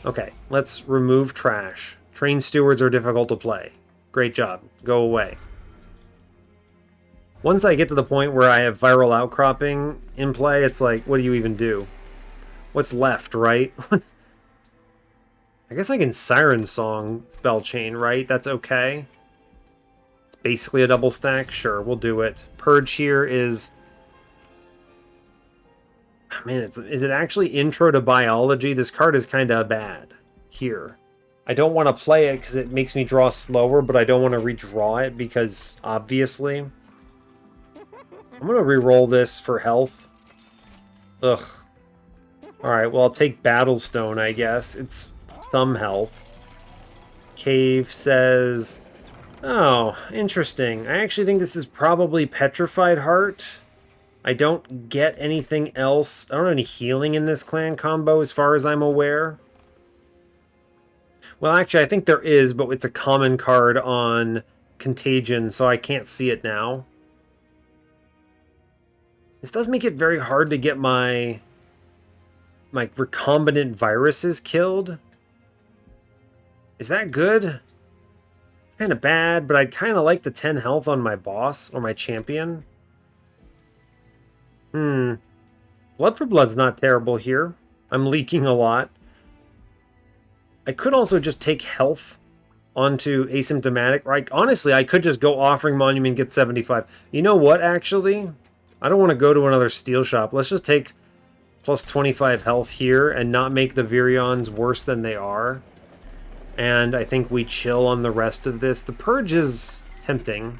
Okay, let's remove trash. Train stewards are difficult to play. Great job. Go away. Once I get to the point where I have Viral Outcropping in play, it's like, what do you even do? What's left, right? I guess I can Siren Song Spell Chain, right? That's okay. It's basically a double stack. Sure, we'll do it. Purge here is... Man, is it actually Intro to Biology? This card is kind of bad here. I don't want to play it because it makes me draw slower, but I don't want to redraw it because, obviously... I'm going to re-roll this for health. Ugh. Alright, well, I'll take Battlestone, I guess. It's some health. Cave says... Oh, interesting. I actually think this is probably Petrified Heart. I don't get anything else. I don't have any healing in this clan combo as far as I'm aware. Well, actually, I think there is, but it's a common card on Contagion, so I can't see it now. This does make it very hard to get my recombinant viruses killed. Is that good? Kind of bad, but I'd kind of like the 10 health on my boss or my champion. Blood for Blood's not terrible here. I'm leaking a lot. I could also just take health onto Asymptomatic. Like, honestly, I could just go Offering Monument and get 75. You know what, actually? I don't want to go to another steel shop. Let's just take plus 25 health here and not make the Virions worse than they are. And I think we chill on the rest of this. The Purge is tempting.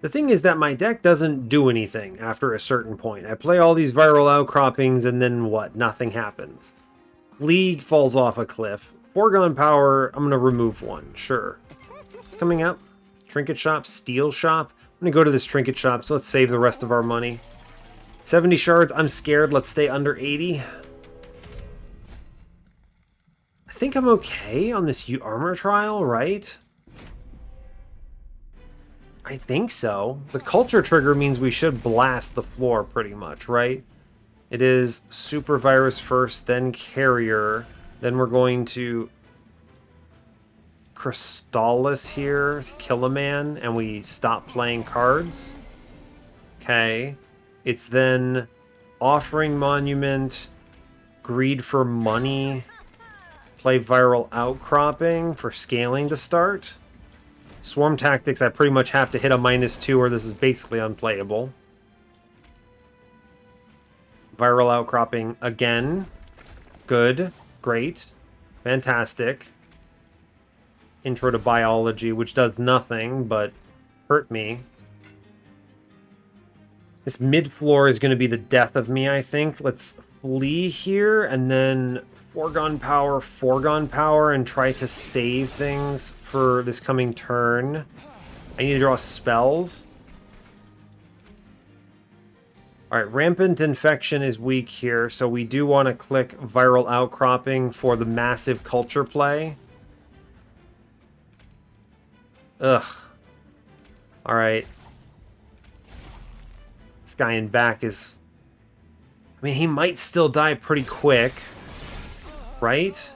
The thing is that my deck doesn't do anything after a certain point. I play all these Viral Outcroppings and then what? Nothing happens. League falls off a cliff. Foregone Power, I'm going to remove one. Sure. It's coming up. Trinket Shop, Steel Shop. I'm going to go to this Trinket Shop, so let's save the rest of our money. 70 shards, I'm scared. Let's stay under 80. I think I'm okay on this armor trial, right? I think so. The culture trigger means we should blast the floor pretty much, right? It is Super Virus first, then Carrier. Then we're going to Crystallis here to kill a man, and we stop playing cards. Okay. It's then Offering Monument, Greed for Money, play Viral Outcropping for scaling to start. Swarm Tactics, I pretty much have to hit a -2 or this is basically unplayable. Viral Outcropping again. Good. Great. Fantastic. Intro to Biology, which does nothing but hurt me. This mid-floor is going to be the death of me, I think. Let's flee here and then Foregone Power, and try to save things for this coming turn. I need to draw spells. Alright, Rampant Infection is weak here, so we do want to click Viral Outcropping for the massive culture play. Ugh. Alright. This guy in back is... I mean, he might still die pretty quick. Right?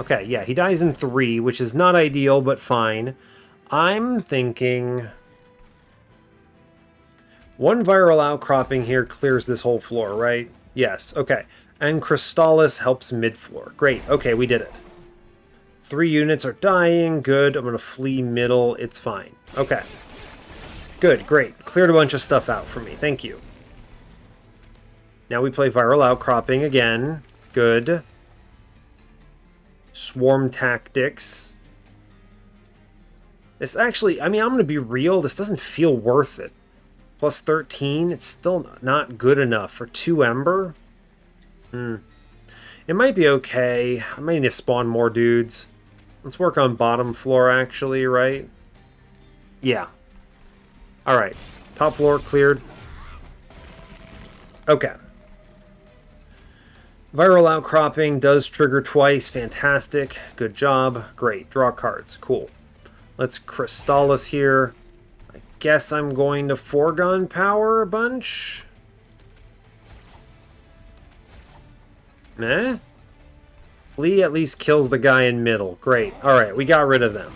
Okay, yeah, he dies in 3, which is not ideal, but fine. I'm thinking... One viral outcropping here clears this whole floor, right? Yes, okay. And Crystallis helps mid-floor. Great, okay, we did it. 3 units are dying, good. I'm going to flee middle, it's fine. Okay. Good, great. Cleared a bunch of stuff out for me, thank you. Now we play viral outcropping again. Good. Swarm tactics. This actually, I mean, I'm going to be real, this doesn't feel worth it. Plus 13, it's still not good enough for 2 Ember. It might be okay. I might need to spawn more dudes. Let's work on bottom floor, actually, right? Yeah. Alright. Top floor cleared. Okay. Viral outcropping does trigger twice. Fantastic. Good job. Great. Draw cards. Cool. Let's Crystallis here. Guess I'm going to foregone power a bunch. Meh? Lee at least kills the guy in middle. Great. Alright, we got rid of them.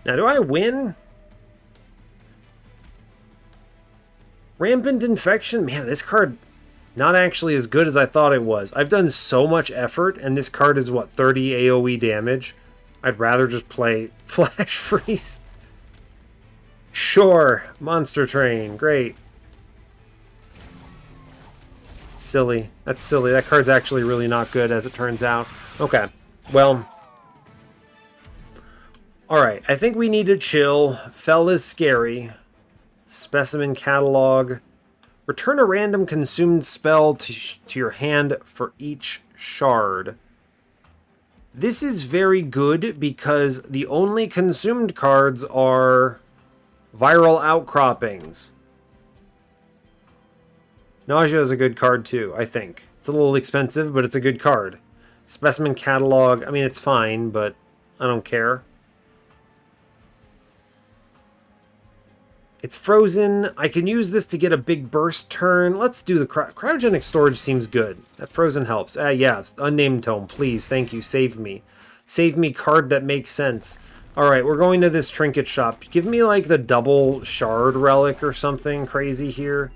Now, do I win? Rampant Infection? Man, this card not actually as good as I thought it was. I've done so much effort, and this card is, what, 30 AoE damage? I'd rather just play Flash Freeze. Sure, Monster Train, great. Silly. That's silly. That card's actually really not good, as it turns out. Okay, well... Alright, I think we need to chill. Fell is scary. Specimen Catalog. Return a random consumed spell to your hand for each shard. This is very good, because the only consumed cards are... Viral Outcroppings. Nausea is a good card too, I think. It's a little expensive, but it's a good card. Specimen Catalog, I mean, it's fine, but I don't care. It's frozen. I can use this to get a big burst turn. Let's do the cryogenic storage seems good. That frozen helps. Yeah, unnamed tome, please. Thank you. Save me. Save me card that makes sense. Alright, we're going to this trinket shop. Give me, like, the double shard relic or something crazy here.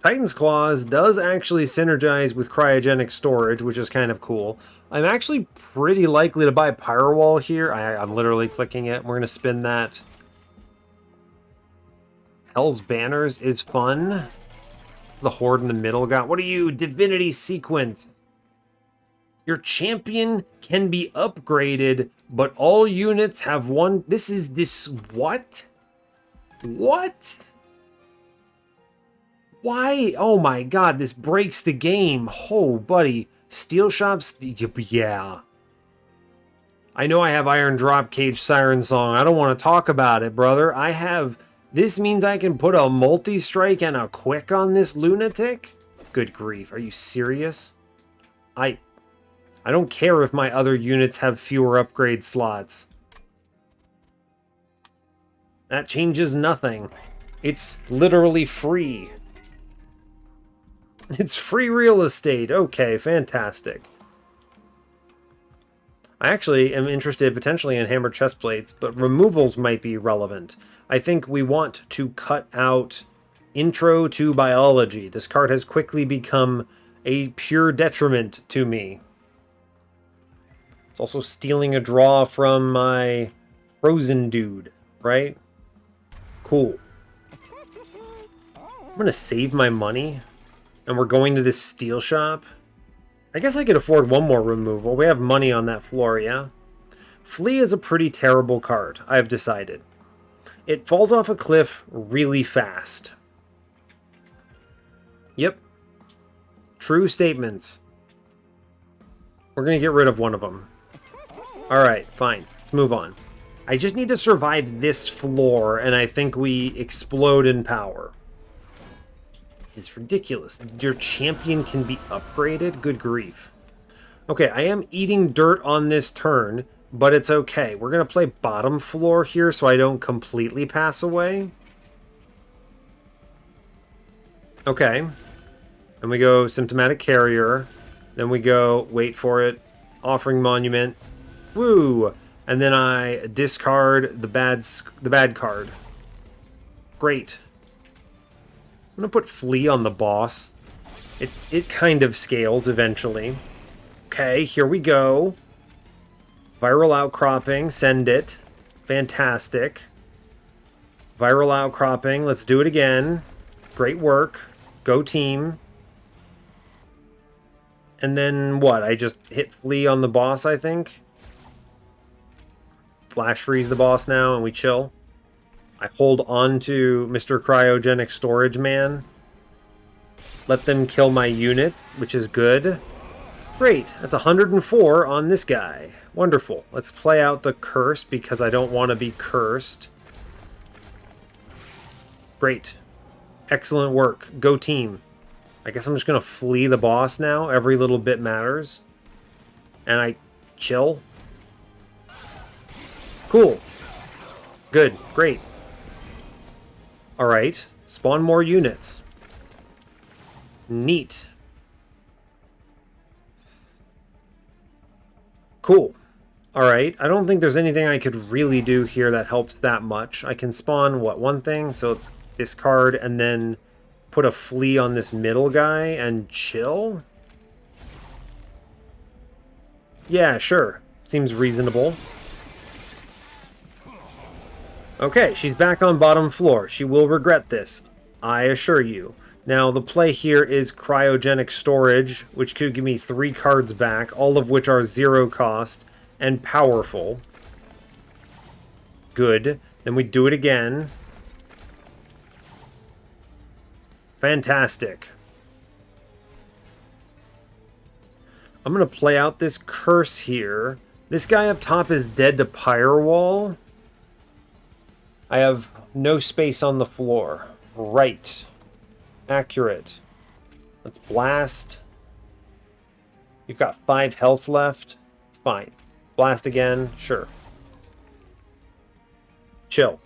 Titan's Claws does actually synergize with cryogenic storage, which is kind of cool. I'm actually pretty likely to buy Pyrowall here. I'm literally clicking it. We're going to spin that. Hell's Banners is fun. It's the Horde in the middle. What are you? Divinity Sequence. Your champion can be upgraded, but all units have one... This... What? What? Why? Oh my god, this breaks the game. Oh, buddy. Steel Shops? Yeah. I know I have Iron Dropcage Siren Song. I don't want to talk about it, brother. I have... This means I can put a multi-strike and a quick on this lunatic? Good grief. Are you serious? I don't care if my other units have fewer upgrade slots. That changes nothing. It's literally free. It's free real estate. Okay, fantastic. I actually am interested potentially in hammer chest plates, but removals might be relevant. I think we want to cut out Intro to Biology. This card has quickly become a pure detriment to me. It's also stealing a draw from my frozen dude, right? Cool. I'm going to save my money, and we're going to this steel shop. I guess I could afford one more removal. We have money on that floor, yeah? Flee is a pretty terrible card, I've decided. It falls off a cliff really fast. Yep. True statements. We're going to get rid of one of them. Alright, fine. Let's move on. I just need to survive this floor, and I think we explode in power. This is ridiculous. Your champion can be upgraded? Good grief. Okay, I am eating dirt on this turn, but it's okay. We're going to play bottom floor here so I don't completely pass away. Okay. And we go Symptomatic Carrier. Then we go, wait for it, Offering Monument. Woo! And then I discard the bad card. Great. I'm going to put Flee on the boss. It kind of scales eventually. Okay, here we go. Viral Outcropping, send it. Fantastic. Viral Outcropping, let's do it again. Great work. Go team. And then what? I just hit Flee on the boss, I think. Flash freeze the boss now and we chill. I hold on to Mr. Cryogenic Storage Man. Let them kill my unit, which is good. Great, that's 104 on this guy. Wonderful. Let's play out the curse because I don't want to be cursed. Great. Excellent work. Go team. I guess I'm just going to flee the boss now. Every little bit matters. And I chill. Cool. Good. Great. Alright. Spawn more units. Neat. Cool. Alright, I don't think there's anything I could really do here that helps that much. I can spawn, what, one thing? So it's discard and then put a Flee on this middle guy and chill? Yeah, sure. Seems reasonable. Okay, she's back on bottom floor. She will regret this, I assure you. Now, the play here is Cryogenic Storage, which could give me 3 cards back, all of which are 0 cost and powerful. Good. Then we do it again. Fantastic. I'm going to play out this curse here. This guy up top is dead to Firewall. I have no space on the floor. Right. Accurate. Let's blast. You've got 5 health left. It's fine. Blast again. Sure. Chill.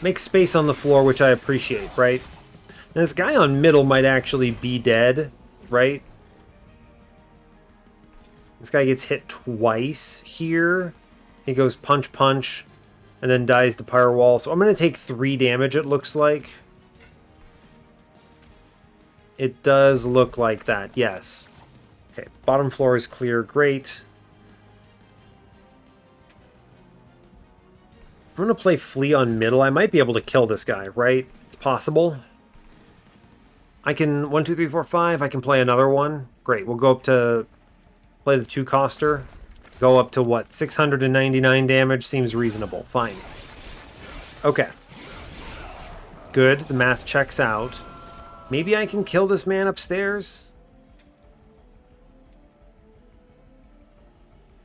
Make space on the floor, which I appreciate, right? And this guy on middle might actually be dead, right? This guy gets hit twice here. He goes punch, punch, and then dies to Firewall. So I'm going to take 3 damage, it looks like. It does look like that, yes. Okay, bottom floor is clear. Great. I'm going to play Flee on middle. I might be able to kill this guy, right? It's possible. I can 1, 2, 3, 4, 5. I can play another one. Great. We'll go up to play the 2-coster. Go up to what? 699 damage seems reasonable. Fine. Okay. Good. The math checks out. Maybe I can kill this man upstairs?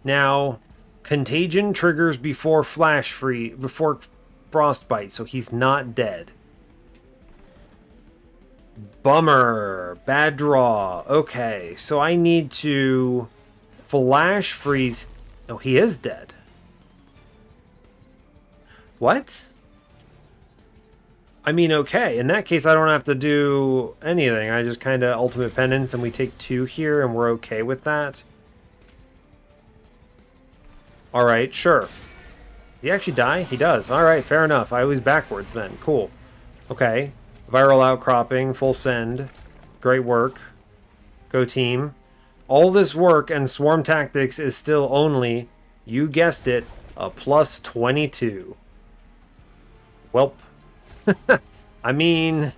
Now, Contagion triggers before before Frostbite, so he's not dead. Bummer. Bad draw. Okay, so I need to Flash Freeze. Oh, he is dead. What? I mean, okay, in that case, I don't have to do anything. I just kind of Ultimate Penance, and we take 2 here, and we're okay with that. Alright, sure. Does he actually die? He does. Alright, fair enough. I was backwards then. Cool. Okay. Viral Outcropping, full send. Great work. Go team. All this work and Swarm Tactics is still only, you guessed it, a plus 22. Welp. I mean,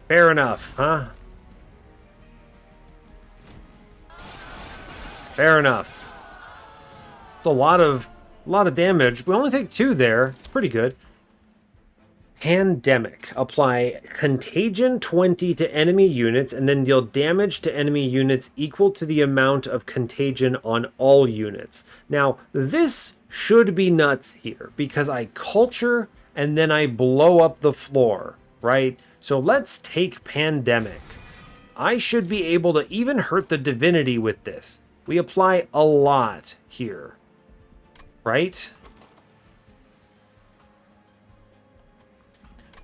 fair enough, huh? Fair enough. It's a lot of damage. We only take 2 there. It's pretty good. Pandemic. Apply Contagion 20 to enemy units and then deal damage to enemy units equal to the amount of Contagion on all units. Now, this should be nuts here because I culture and then I blow up the floor, right? So let's take Pandemic. I should be able to even hurt the Divinity with this. We apply a lot here, right?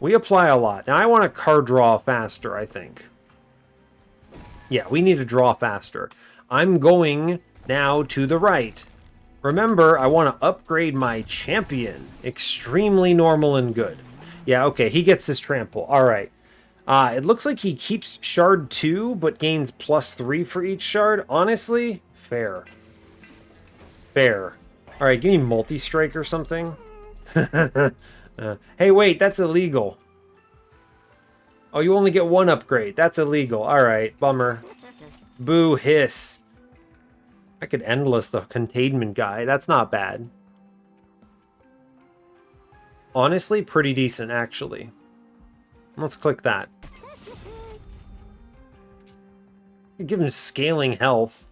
We apply a lot. Now I want to card draw faster, I think. Yeah, we need to draw faster. I'm going now to the right. Remember, I want to upgrade my champion. Extremely normal and good. Yeah, okay, he gets his trample. All right. It looks like he keeps shard 2, but gains +3 for each shard. Honestly, fair. Fair. All right, give me multi-strike or something. Hey, wait, that's illegal. Oh, you only get 1 upgrade. That's illegal. Alright, bummer. Boo, hiss. I could endless the containment guy. That's not bad. Honestly, pretty decent, actually. Let's click that. Give him scaling health,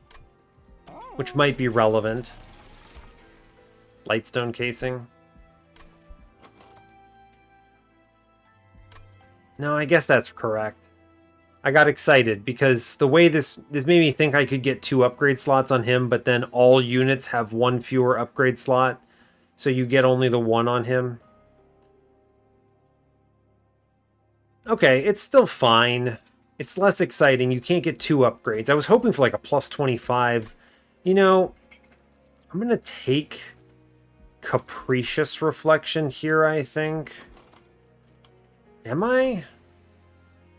which might be relevant. Lightstone casing. No, I guess that's correct. I got excited because the way this made me think I could get 2 upgrade slots on him, but then all units have 1 fewer upgrade slot, so you get only the 1 on him. Okay, it's still fine. It's less exciting. You can't get 2 upgrades. I was hoping for like a +25. You know, I'm going to take Capricious Reflection here, I think. Am I? I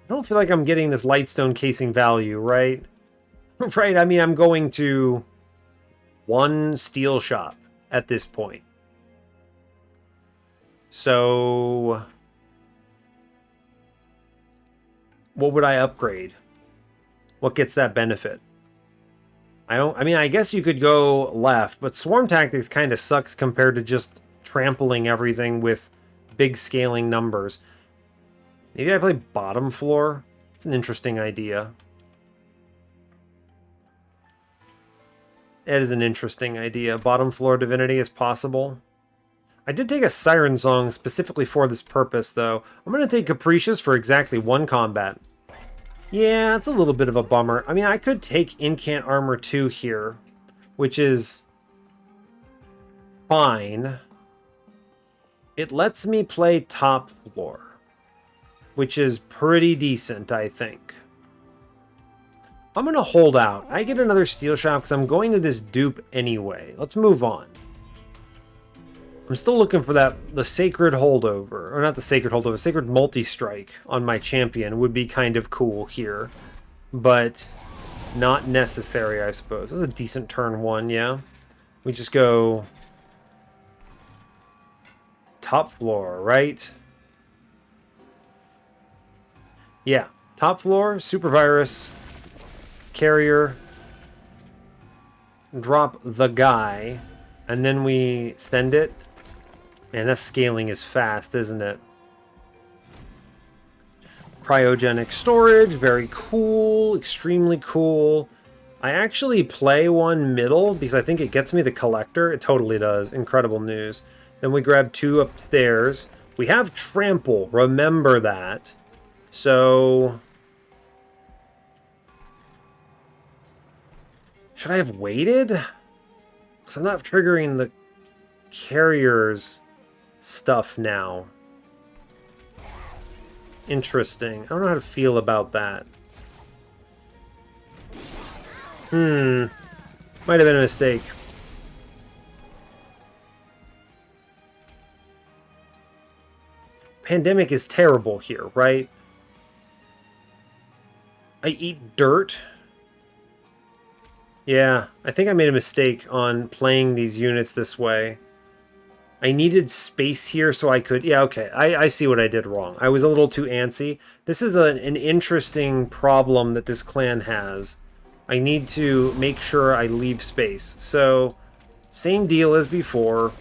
don't feel like I'm getting this Lightstone casing value, right? Right, I mean, I'm going to 1 steel shop at this point. So what would I upgrade? What gets that benefit? I mean, I guess you could go left, but Swarm Tactics kind of sucks compared to just trampling everything with big scaling numbers. Maybe I play bottom floor? It's an interesting idea. It is an interesting idea. Bottom floor Divinity is possible. I did take a Siren Song specifically for this purpose, though. I'm going to take Capricious for exactly 1 combat. Yeah, it's a little bit of a bummer. I mean, I could take Incant Armor 2 here, which is fine. It lets me play top floor, which is pretty decent, I think. I'm going to hold out. I get another Steel Shop because I'm going to this dupe anyway. Let's move on. I'm still looking for the Sacred Holdover. Or not the Sacred Holdover, Sacred Multi-Strike on my champion would be kind of cool here. But not necessary, I suppose. This is a decent turn 1, yeah? We just go top floor, right? Yeah, top floor, Super Virus, Carrier, drop the guy, and then we send it. Man, that scaling is fast, isn't it? Cryogenic storage, very cool, extremely cool. I actually play 1 middle because I think it gets me the collector. It totally does. Incredible news. Then we grab 2 upstairs. We have trample, remember that. So should I have waited? Because I'm not triggering the carrier's stuff now. Interesting. I don't know how to feel about that. Might have been a mistake. Pandemic is terrible here, right? I eat dirt. Yeah, I think I made a mistake on playing these units this way. I needed space here so I could... Yeah, okay, I see what I did wrong. I was a little too antsy. This is an interesting problem that this clan has. I need to make sure I leave space. So, same deal as before.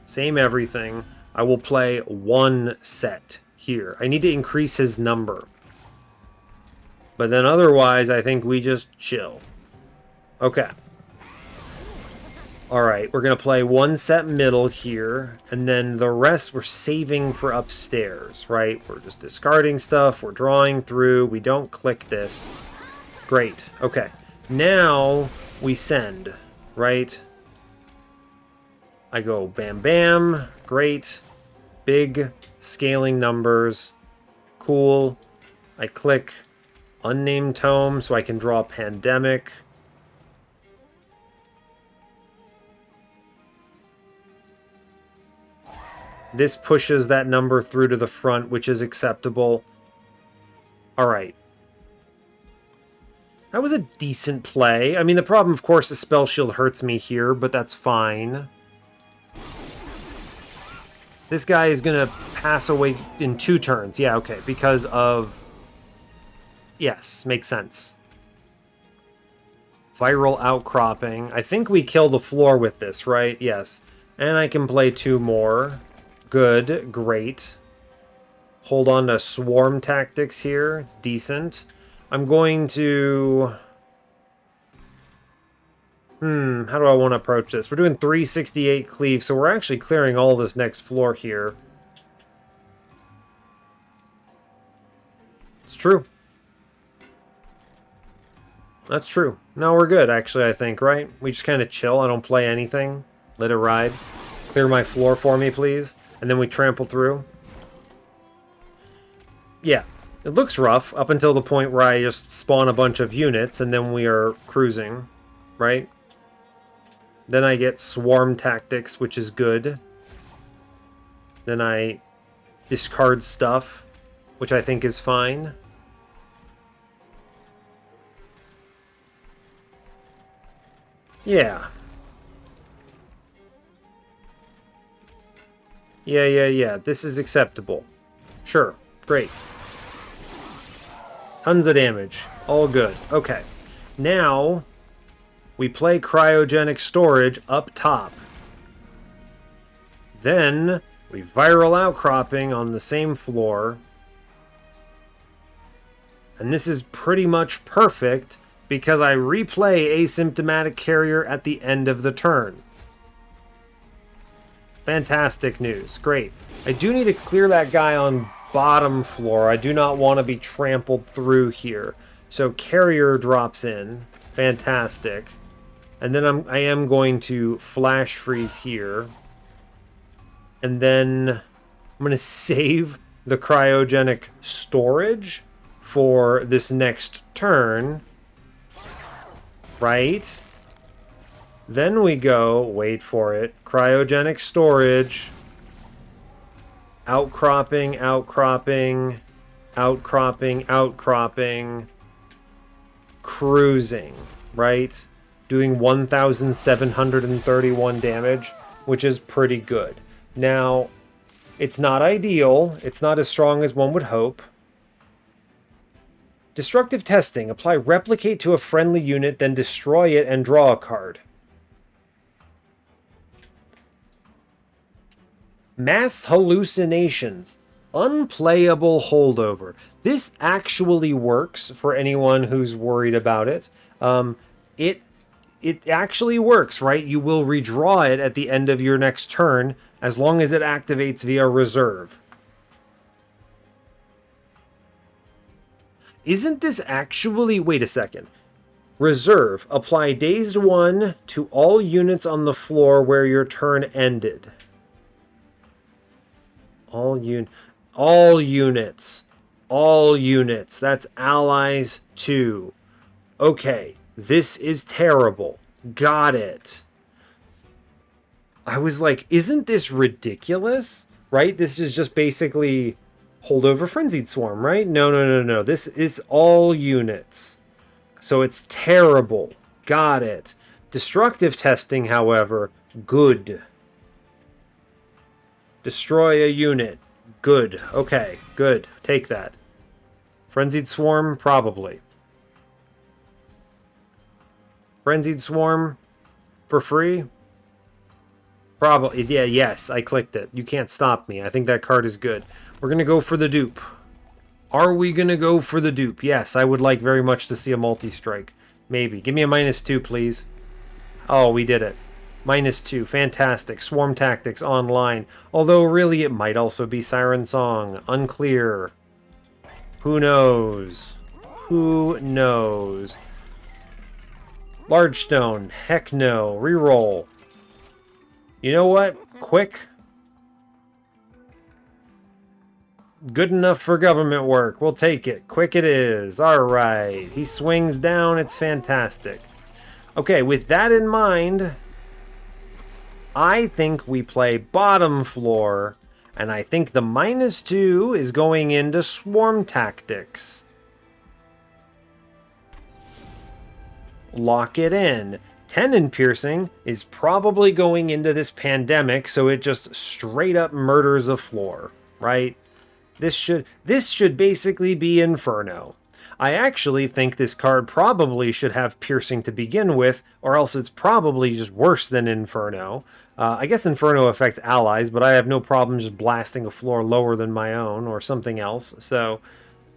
Same everything. I will play 1 set here. I need to increase his number. But then otherwise, I think we just chill. Okay. Alright, we're going to play 1 set middle here, and then the rest we're saving for upstairs, right? We're just discarding stuff, we're drawing through, we don't click this. Great, okay. Now we send, right? I go bam bam, great, big scaling numbers, cool. I click unnamed tome so I can draw pandemic. This pushes that number through to the front, which is acceptable. Alright. That was a decent play. I mean, the problem, of course, is Spell Shield hurts me here, but that's fine. This guy is going to pass away in 2 turns. Yeah, okay, because of... Yes, makes sense. Viral Outcropping. I think we kill the floor with this, right? Yes. And I can play 2 more. Good, great. Hold on to Swarm Tactics here. It's decent. I'm going to... how do I want to approach this? We're doing 368 cleave, so we're actually clearing all this next floor here. It's true. That's true. No, we're good, actually, I think, right? We just kind of chill. I don't play anything. Let it ride. Clear my floor for me, please. And then we trample through. Yeah. It looks rough up until the point where I just spawn a bunch of units, and then we are cruising, right? Then I get Swarm Tactics, which is good. Then I discard stuff, which I think is fine. Yeah. Yeah. This is acceptable. Sure. Great. Tons of damage. All good. Okay. Now, we play Cryogenic Storage up top. Then, we Viral Outcropping on the same floor. And this is pretty much perfect because I replay Asymptomatic Carrier at the end of the turn. Fantastic news. Great. I do need to clear that guy on bottom floor. I do not want to be trampled through here. So Carrier drops in. Fantastic. And then I am going to Flash Freeze here. And then I'm going to save the Cryogenic Storage for this next turn. Right? Then we go, wait for it, Cryogenic Storage, Outcropping, Outcropping, Outcropping, Outcropping, cruising, right? Doing 1,731 damage, which is pretty good. Now, it's not ideal. It's not as strong as one would hope. Destructive Testing. Apply Replicate to a friendly unit, then destroy it and draw a card. Mass Hallucinations. Unplayable Holdover. This actually works for anyone who's worried about it. It actually works, right? You will redraw it at the end of your next turn as long as it activates via reserve. Isn't this actually... Wait a second. Reserve. Apply Dazed 1 to all units on the floor where your turn ended. All units. All units. That's allies too. Okay. This is terrible. Got it. I was like, isn't this ridiculous? Right? This is just basically Holdover Frenzied Swarm, right? No. This is all units. So it's terrible. Got it. Destructive Testing, however, good. Destroy a unit. Good. Okay, good. Take that. Frenzied Swarm? Probably. Frenzied Swarm? For free? Probably, yeah, yes, I clicked it. You can't stop me. I think that card is good. We're going to go for the dupe. Are we going to go for the dupe? Yes, I would like very much to see a multi-strike. Maybe. Give me a -2, please. Oh, we did it. -2. Fantastic. Swarm Tactics online. Although, really, it might also be Siren Song. Unclear. Who knows? Who knows? Large Stone. Heck no. Reroll. You know what? Quick. Good enough for government work. We'll take it. Quick it is. Alright. He swings down. It's fantastic. Okay, with that in mind, I think we play bottom floor, and I think the -2 is going into Swarm Tactics. Lock it in. 10 in piercing is probably going into this pandemic, so it just straight up murders a floor, right? This should basically be Inferno. I actually think this card probably should have piercing to begin with, or else it's probably just worse than Inferno. I guess Inferno affects allies, but I have no problem just blasting a floor lower than my own, or something else, so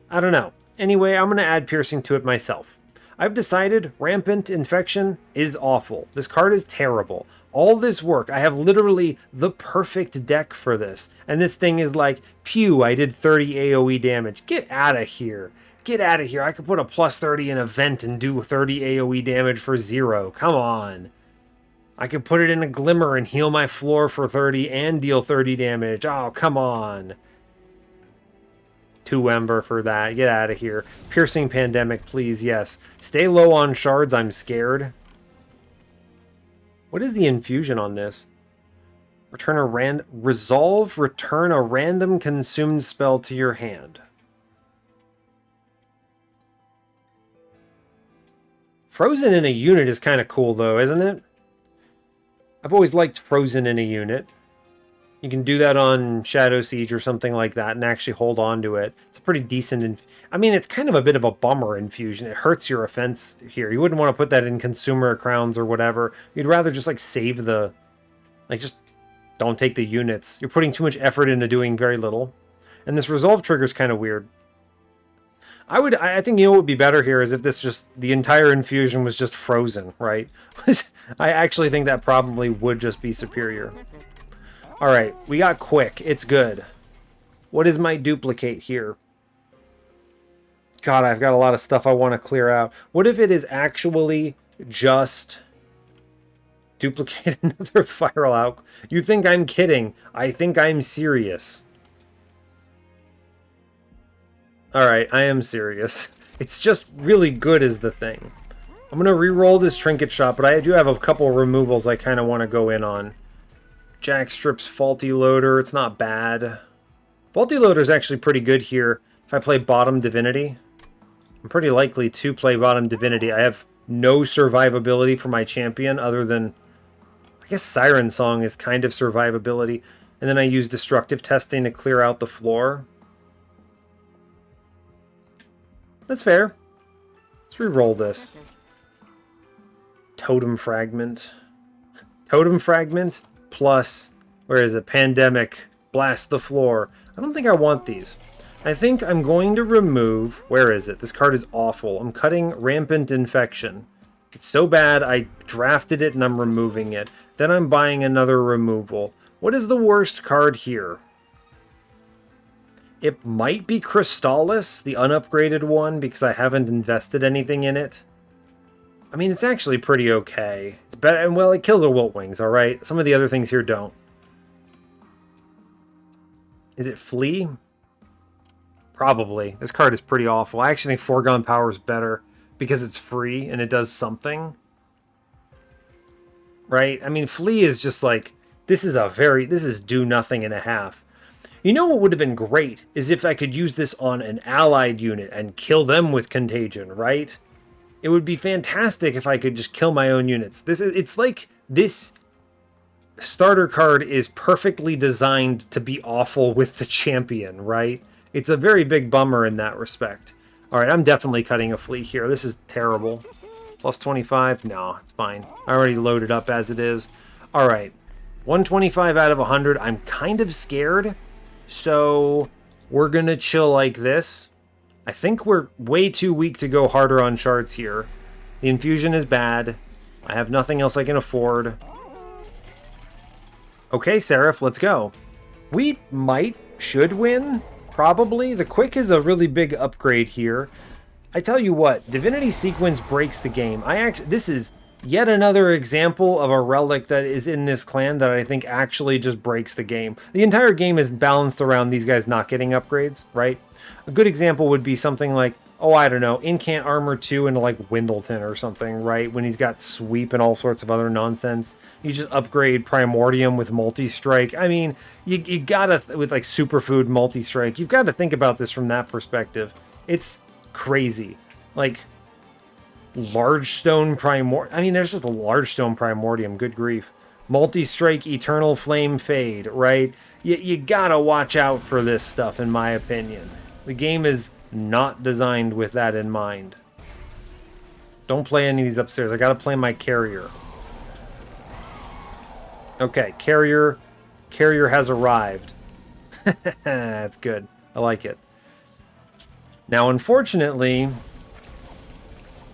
I don't know. Anyway, I'm going to add piercing to it myself. I've decided Rampant Infection is awful. This card is terrible. All this work, I have literally the perfect deck for this. And this thing is like, pew, I did 30 AoE damage. Get out of here. Get out of here. I could put a +30 in a vent and do 30 AoE damage for 0. Come on. I could put it in a Glimmer and heal my floor for 30 and deal 30 damage. Oh, come on. 2 Ember for that. Get out of here. Piercing Pandemic, please, yes. Stay low on shards, I'm scared. What is the infusion on this? Return a random consumed spell to your hand. Frozen in a unit is kind of cool, though, isn't it? I've always liked Frozen in a unit. You can do that on Shadow Siege or something like that and actually hold on to it. It's a pretty decent... I mean, it's kind of a bit of a bummer infusion. It hurts your offense here. You wouldn't want to put that in Consumer Crowns or whatever. You'd rather just, like, save the... Like, just don't take the units. You're putting too much effort into doing very little. And this Resolve trigger is kind of weird. I think, you know what would be better here is if this just... The entire infusion was just frozen, right? I actually think that probably would just be superior. Alright, we got quick. It's good. What is my duplicate here? God, I've got a lot of stuff I want to clear out. What if it is actually just duplicate another viral out? You think I'm kidding. I think I'm serious. Alright, I am serious. It's just really good is the thing. I'm going to re-roll this Trinket Shot, but I do have a couple removals I kind of want to go in on. Jackstrip's Faulty Loader, it's not bad. Faulty Loader is actually pretty good here if I play bottom Divinity. I'm pretty likely to play bottom Divinity. I have no survivability for my champion other than... I guess Siren Song is kind of survivability. And then I use Destructive Testing to clear out the floor. That's fair. Let's re-roll this. Totem Fragment. Totem Fragment plus, where is it? Pandemic. Blast the floor. I don't think I want these. I think I'm going to remove... Where is it? This card is awful. I'm cutting Rampant Infection. It's so bad, I drafted it and I'm removing it. Then I'm buying another removal. What is the worst card here? It might be Crystallis, the unupgraded one, because I haven't invested anything in it. I mean, it's actually pretty okay. It's better, and well, it kills a Wilt Wings, alright? Some of the other things here don't. Is it Flee? Probably. This card is pretty awful. I actually think Foregone Power is better because it's free and it does something. Right? I mean, Flee is just like, this is do nothing and a half. You know what would have been great is if I could use this on an allied unit and kill them with Contagion, right? It would be fantastic if I could just kill my own units. It's like this starter card is perfectly designed to be awful with the champion, right? It's a very big bummer in that respect. Alright, I'm definitely cutting a Flee here. This is terrible. Plus 25? No, it's fine. I already loaded up as it is. Alright. 125 out of 100. I'm kind of scared, so we're going to chill like this. I think we're way too weak to go harder on shards here. The infusion is bad. I have nothing else I can afford. Okay, Seraph, let's go. We should win, probably. The quick is a really big upgrade here. I tell you what, Divinity Sequence breaks the game. This is yet another example of a relic that is in this clan that I think actually just breaks the game. The entire game is balanced around these guys not getting upgrades, right? A good example would be something like, oh, I don't know, Incant Armor 2 into like Windleton or something, right? When he's got Sweep and all sorts of other nonsense. You just upgrade Primordium with Multi-Strike. I mean, you gotta, with like Superfood Multi-Strike, you've got to think about this from that perspective. It's crazy. Like, Large Stone Primordium. I mean, there's just a Large Stone Primordium, good grief. Multi-Strike Eternal Flame Fade, right? You gotta watch out for this stuff, in my opinion. The game is not designed with that in mind. Don't play any of these upstairs. I gotta play my carrier. Okay, carrier has arrived. That's good. I like it. Now, unfortunately,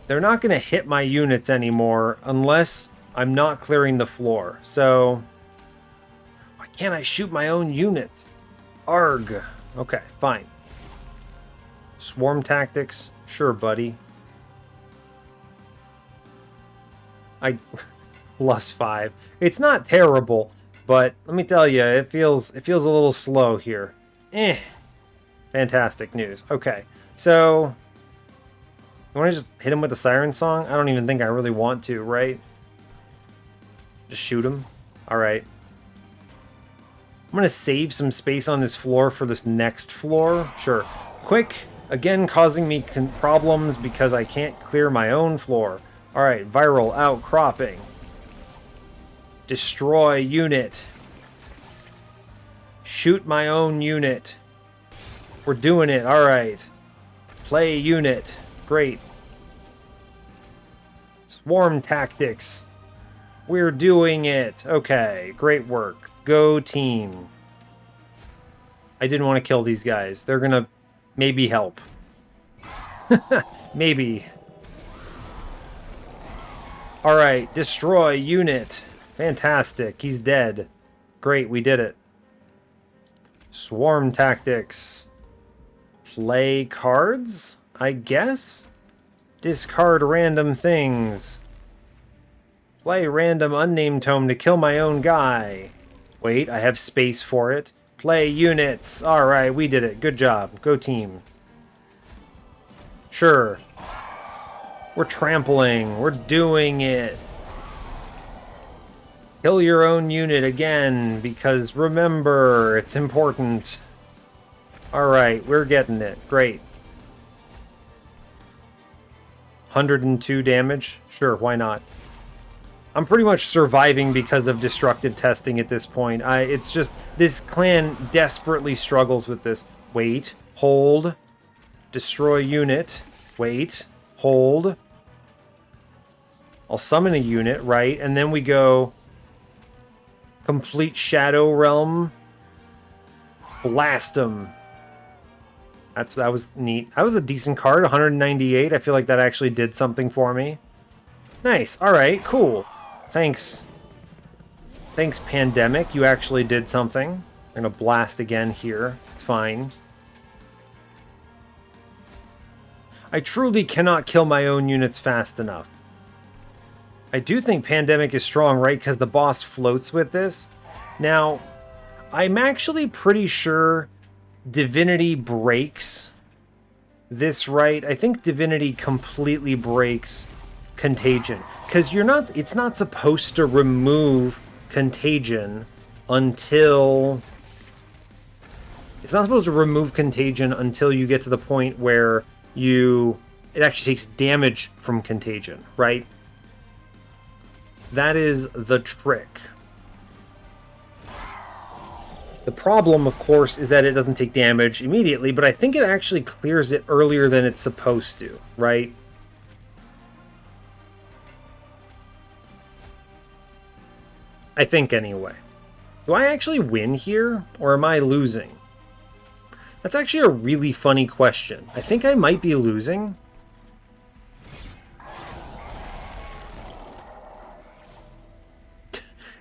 they're not going to hit my units anymore unless I'm not clearing the floor. So, why can't I shoot my own units? Arg. Okay, fine. Swarm tactics? Sure, buddy. +5. It's not terrible, but let me tell you, it feels a little slow here. Fantastic news. Okay, so you want to just hit him with the siren song? I don't even think I really want to, right? Just shoot him. All right. I'm gonna save some space on this floor for this next floor. Sure. Quick. Again, causing me problems because I can't clear my own floor. All right, viral outcropping. Destroy unit. Shoot my own unit. We're doing it. All right. Play unit. Great. Swarm tactics. We're doing it. Okay, great work. Go team. I didn't want to kill these guys. They're gonna maybe help. Maybe. All right, destroy unit. Fantastic. He's dead. Great, we did it. Swarm tactics. Play cards, I guess? Discard random things. Play random unnamed tome to kill my own guy. Wait, I have space for it. Play units. Alright, we did it. Good job. Go team. Sure. We're trampling. We're doing it. Kill your own unit again, because remember, it's important. Alright, we're getting it. Great. 102 damage? Sure, why not? I'm pretty much surviving because of destructive testing at this point. It's just, this clan desperately struggles with this. Wait, hold, destroy unit, wait, hold. I'll summon a unit, right? And then we go complete Shadow Realm, blast them. That was neat. That was a decent card, 198. I feel like that actually did something for me. Nice. All right, cool. Thanks. Thanks, Pandemic. You actually did something. I'm going to blast again here. It's fine. I truly cannot kill my own units fast enough. I do think Pandemic is strong, right? Because the boss floats with this. Now, I'm actually pretty sure Divinity breaks this, right? I think Divinity completely breaks Contagion. Because it's not supposed to remove Contagion until... It's not supposed to remove Contagion until you get to the point where it actually takes damage from Contagion, right? That is the trick. The problem, of course, is that it doesn't take damage immediately, but I think it actually clears it earlier than it's supposed to, right? I think, anyway. Do I actually win here, or am I losing? That's actually a really funny question. I think I might be losing.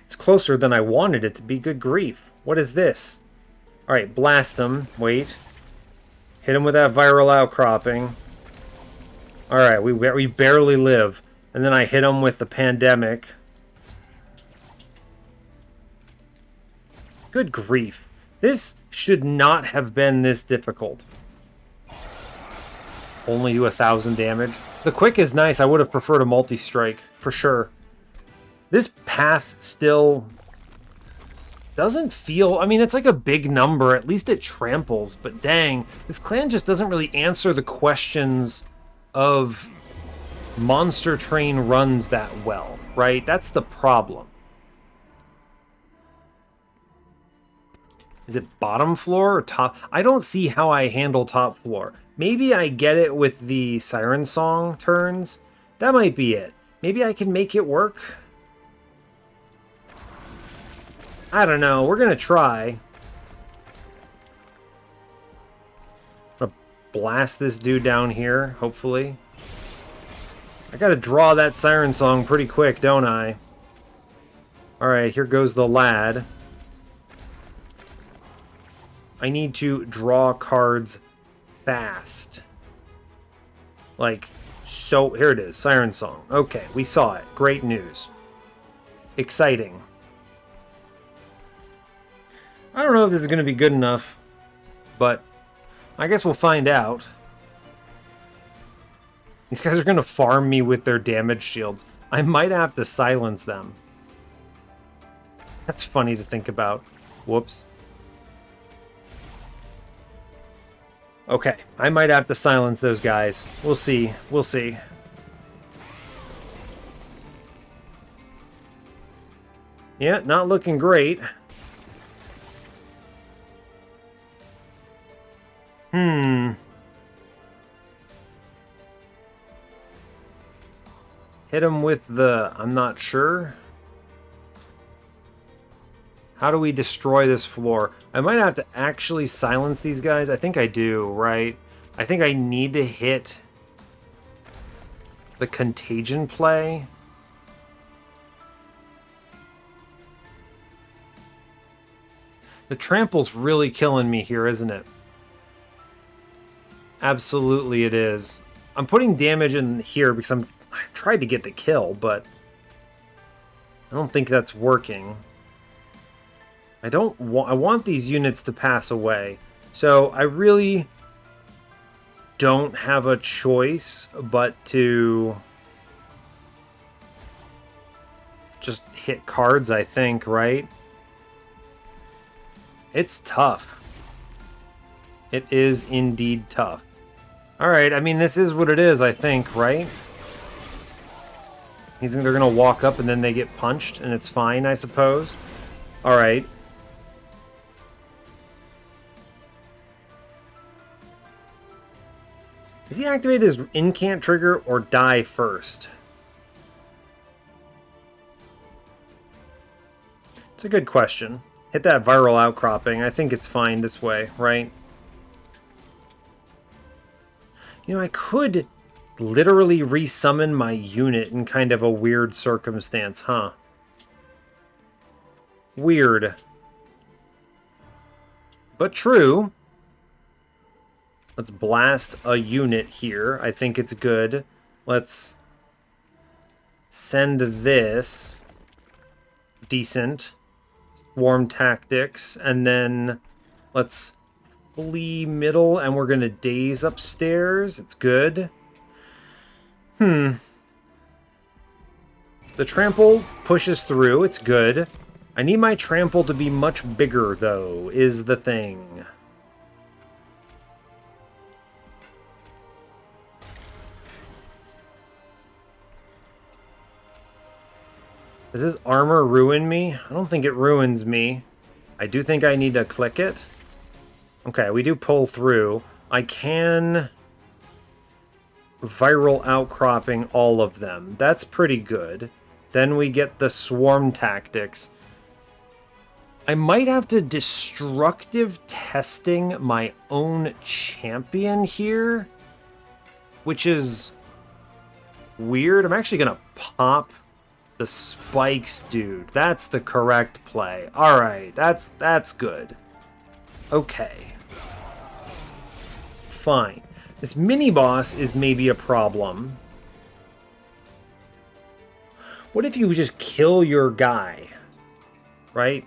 It's closer than I wanted it to be. Good grief. What is this? Alright, blast him. Wait. Hit him with that viral outcropping. Alright, we barely live. And then I hit him with the pandemic. Good grief. This should not have been this difficult. Only do 1,000 damage. The quick is nice. I would have preferred a multi-strike, for sure. This path still doesn't feel... I mean, it's like a big number. At least it tramples. But dang, this clan just doesn't really answer the questions of monster train runs that well, right? That's the problem. Is it bottom floor or top? I don't see how I handle top floor. Maybe I get it with the Siren Song turns. That might be it. Maybe I can make it work. I don't know. We're going to try. I'll blast this dude down here, hopefully. I got to draw that Siren Song pretty quick, don't I? Alright, here goes the lad. I need to draw cards fast. Like, so, here it is, Siren Song. Okay, we saw it. Great news. Exciting. I don't know if this is going to be good enough, but I guess we'll find out. These guys are going to farm me with their damage shields. I might have to silence them. That's funny to think about. Whoops. Okay, I might have to silence those guys. We'll see. We'll see. Yeah, not looking great. Hit him with the... I'm not sure. How do we destroy this floor? I might have to actually silence these guys. I think I do, right? I think I need to hit the contagion play. The trample's really killing me here, isn't it? Absolutely it is. I'm putting damage in here because I tried to get the kill, but I don't think that's working. I want these units to pass away. So I really don't have a choice but to just hit cards, I think, right? It's tough. It is indeed tough. Alright, I mean, this is what it is, I think, right? They're going to walk up and then they get punched, and it's fine, I suppose. Alright. Does he activate his incant trigger or die first? It's a good question. Hit that viral outcropping. I think it's fine this way, right? You know, I could literally resummon my unit in kind of a weird circumstance, huh? Weird. But true. Let's blast a unit here. I think it's good. Let's send this. Decent. Swarm tactics. And then let's flee middle, and we're going to daze upstairs. It's good. The trample pushes through. It's good. I need my trample to be much bigger, though, is the thing. Does this armor ruin me? I don't think it ruins me. I do think I need to click it. Okay, we do pull through. I can viral outcropping all of them. That's pretty good. Then we get the swarm tactics. I might have to destructive testing my own champion here, which is weird. I'm actually going to pop the spikes, dude. That's the correct play. All right, that's good. Okay. Fine. This mini-boss is maybe a problem. What if you just kill your guy? Right?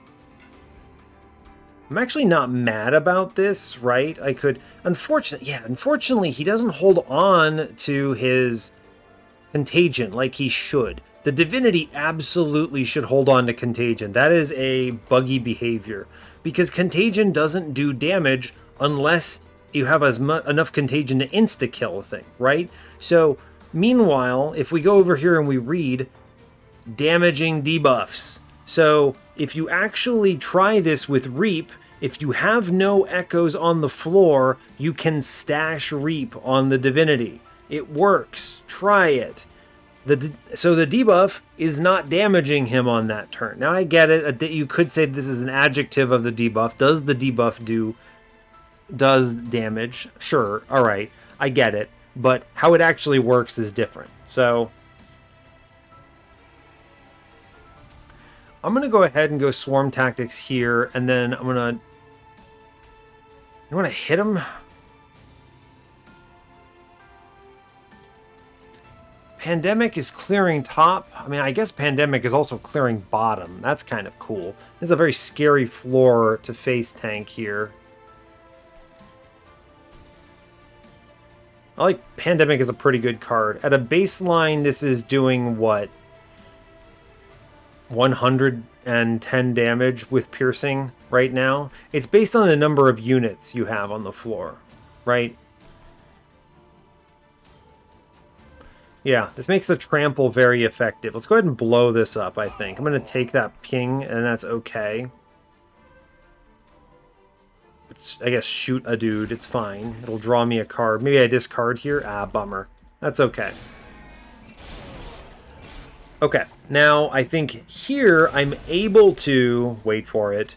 I'm actually not mad about this, right? I could... Unfortunately, he doesn't hold on to his contagion like he should. The Divinity absolutely should hold on to contagion. That is a buggy behavior. Because contagion doesn't do damage unless you have enough contagion to insta-kill a thing, right? So, meanwhile, if we go over here and we read damaging debuffs. So, if you actually try this with Reap, if you have no echoes on the floor, you can stash Reap on the Divinity. It works. Try it. So the debuff is not damaging him on that turn. Now I get it. You could say this is an adjective of the debuff. Does the debuff does damage? Sure. All right. I get it. But how it actually works is different. So I'm going to go ahead and go Swarm Tactics here. And then I'm going to... You want to hit him? Pandemic is clearing top. I mean, I guess Pandemic is also clearing bottom. That's kind of cool. This is a very scary floor to face tank here. I like Pandemic is a pretty good card. At a baseline, this is doing what? 110 damage with piercing right now. It's based on the number of units you have on the floor, right? Yeah, this makes the trample very effective. Let's go ahead and blow this up, I think. I'm going to take that ping, and that's okay. I guess shoot a dude. It's fine. It'll draw me a card. Maybe I discard here. Ah, bummer. That's okay. Okay, now I think here I'm able to, wait for it,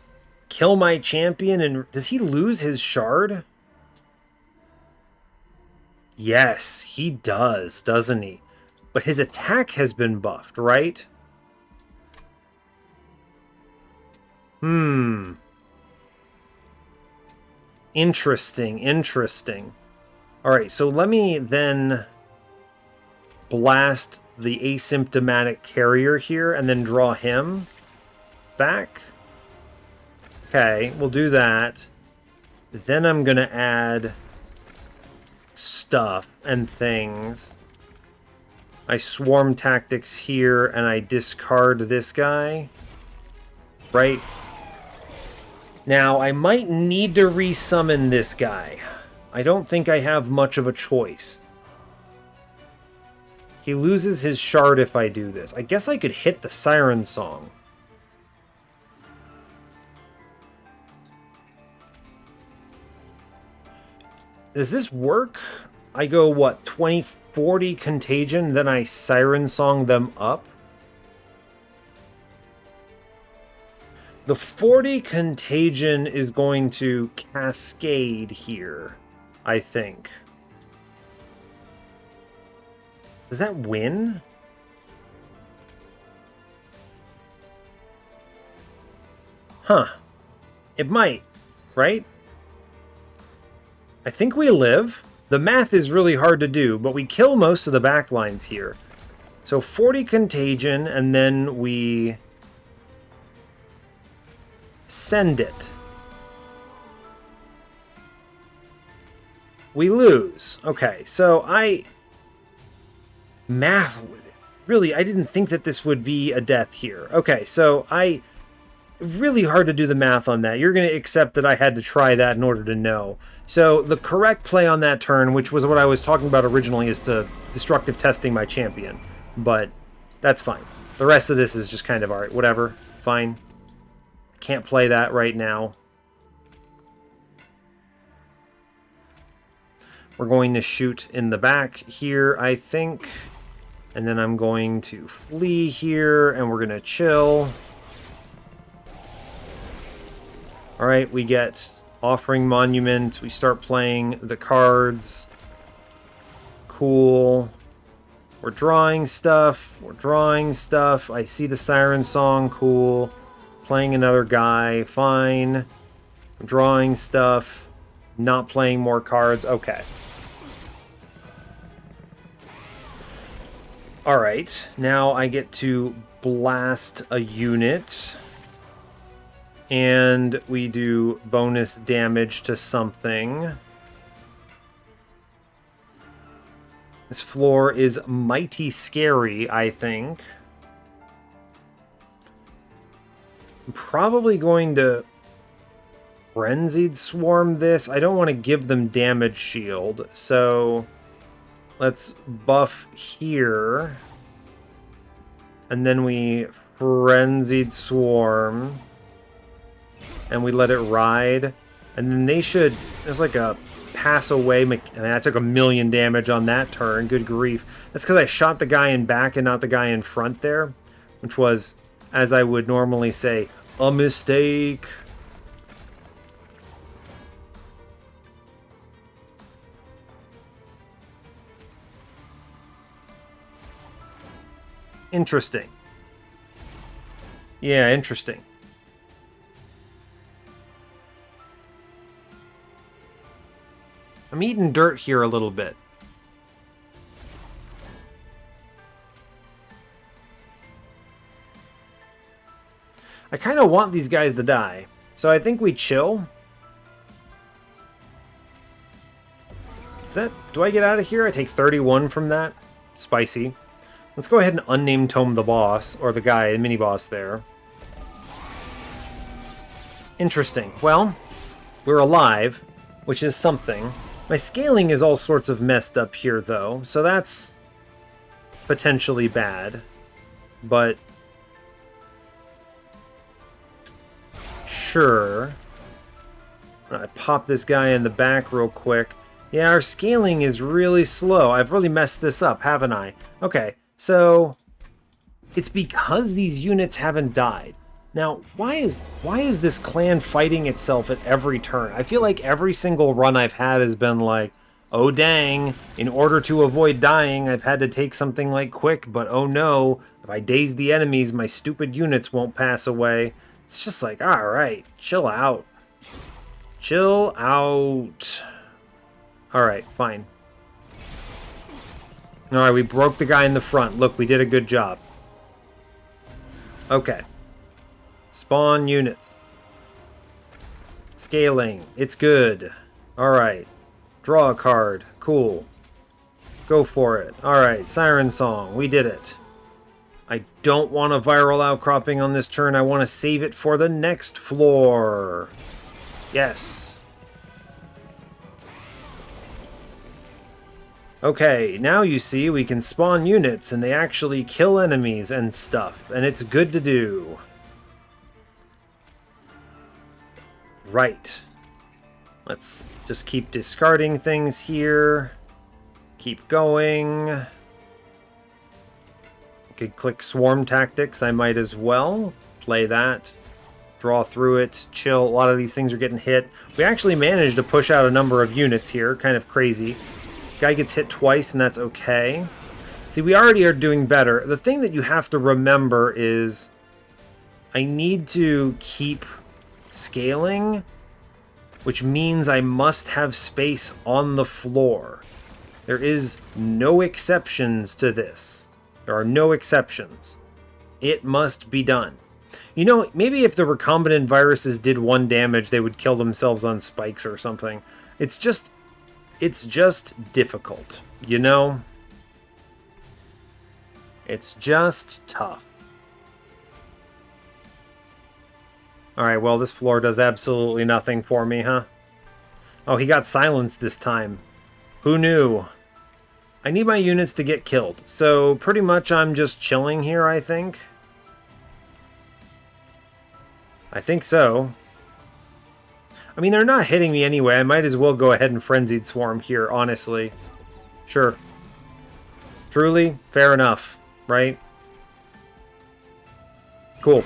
kill my champion. And does he lose his shard? Yes, he does, doesn't he? But his attack has been buffed, right? Interesting, interesting. Alright, so let me then blast the asymptomatic carrier here and then draw him back. Okay, we'll do that. Then I'm going to add stuff and things. I Swarm Tactics here and I discard this guy. Right? Now, I might need to resummon this guy. I don't think I have much of a choice. He loses his shard if I do this. I guess I could hit the Siren Song. Does this work? I go, what, 20, 40 Contagion, then I Siren Song them up? The 40 Contagion is going to cascade here, I think. Does that win? Huh. It might, right? I think we live. The math is really hard to do, but we kill most of the backlines here. So 40 Contagion, and then we send it. We lose. Okay, so math, really, I didn't think that this would be a death here. Okay, so really hard to do the math on that. You're going to accept that I had to try that in order to know. So the correct play on that turn, which was what I was talking about originally, is to destructive testing my champion. But that's fine. The rest of this is just kind of, alright, whatever. Fine. Can't play that right now. We're going to shoot in the back here, I think. And then I'm going to flee here, and we're going to chill. Alright, we get Offering Monument. We start playing the cards. Cool. We're drawing stuff. We're drawing stuff. I see the Siren Song. Cool. Playing another guy. Fine. I'm drawing stuff. Not playing more cards. Okay. Alright. Now I get to blast a unit. And we do bonus damage to something. This floor is mighty scary, I think. I'm probably going to Frenzied Swarm this. I don't want to give them damage shield, so let's buff here. And then we Frenzied Swarm. And we let it ride. And then they should... There's like a pass away... I mean, I took 1,000,000 damage on that turn. Good grief. That's because I shot the guy in back and not the guy in front there. Which was, as I would normally say, a mistake. Interesting. Yeah, interesting. I'm eating dirt here a little bit. I kind of want these guys to die, so I think we chill. Is that... Do I get out of here? I take 31 from that. Spicy. Let's go ahead and unname tome the boss, or the guy, the mini-boss there. Interesting. Well, we're alive, which is something. My scaling is all sorts of messed up here, though, so that's potentially bad. But sure. I pop this guy in the back real quick. Yeah, our scaling is really slow. I've really messed this up, haven't I? Okay, so it's because these units haven't died. Now, why is this clan fighting itself at every turn? I feel like every single run I've had has been like, oh dang, in order to avoid dying, I've had to take something like quick, but oh no, if I daze the enemies, my stupid units won't pass away. It's just like, alright, chill out. Chill out. Alright, fine. Alright, we broke the guy in the front. Look, we did a good job. Okay. Spawn units. Scaling. It's good. Alright. Draw a card. Cool. Go for it. Alright, Siren Song. We did it. I don't want a viral outcropping on this turn. I want to save it for the next floor. Yes. Okay, now you see we can spawn units and they actually kill enemies and stuff. And it's good to do. Right. Let's just keep discarding things here. Keep going. Could click Swarm Tactics. I might as well play that. Draw through it. Chill. A lot of these things are getting hit. We actually managed to push out a number of units here. Kind of crazy. Guy gets hit twice, and that's okay. See, we already are doing better. The thing that you have to remember is I need to keep scaling, which means I must have space on the floor. There is no exceptions to this. There are no exceptions. It must be done. You know, maybe if the recombinant viruses did 1 damage, they would kill themselves on spikes or something. It's just difficult, you know? It's just tough. Alright, well, this floor does absolutely nothing for me, huh? Oh, he got silenced this time. Who knew? I need my units to get killed, so pretty much I'm just chilling here, I think. I think so. I mean, they're not hitting me anyway. I might as well go ahead and Frenzied Swarm here, honestly. Sure. Truly, fair enough, right? Cool.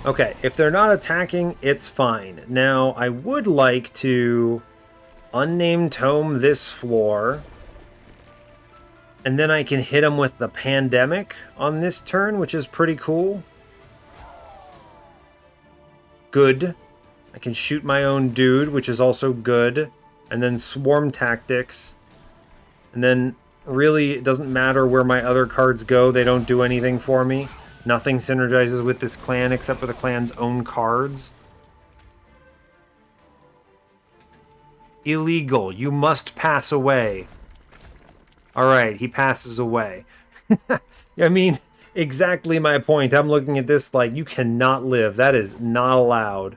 Okay, if they're not attacking, it's fine. Now, I would like to unnamed tome this floor. And then I can hit them with the Pandemic on this turn, which is pretty cool. Good. I can shoot my own dude, which is also good. And then Swarm Tactics. And then, really, it doesn't matter where my other cards go. They don't do anything for me. Nothing synergizes with this clan except for the clan's own cards. Illegal. You must pass away. Alright, he passes away. I mean, exactly my point. I'm looking at this like, you cannot live. That is not allowed.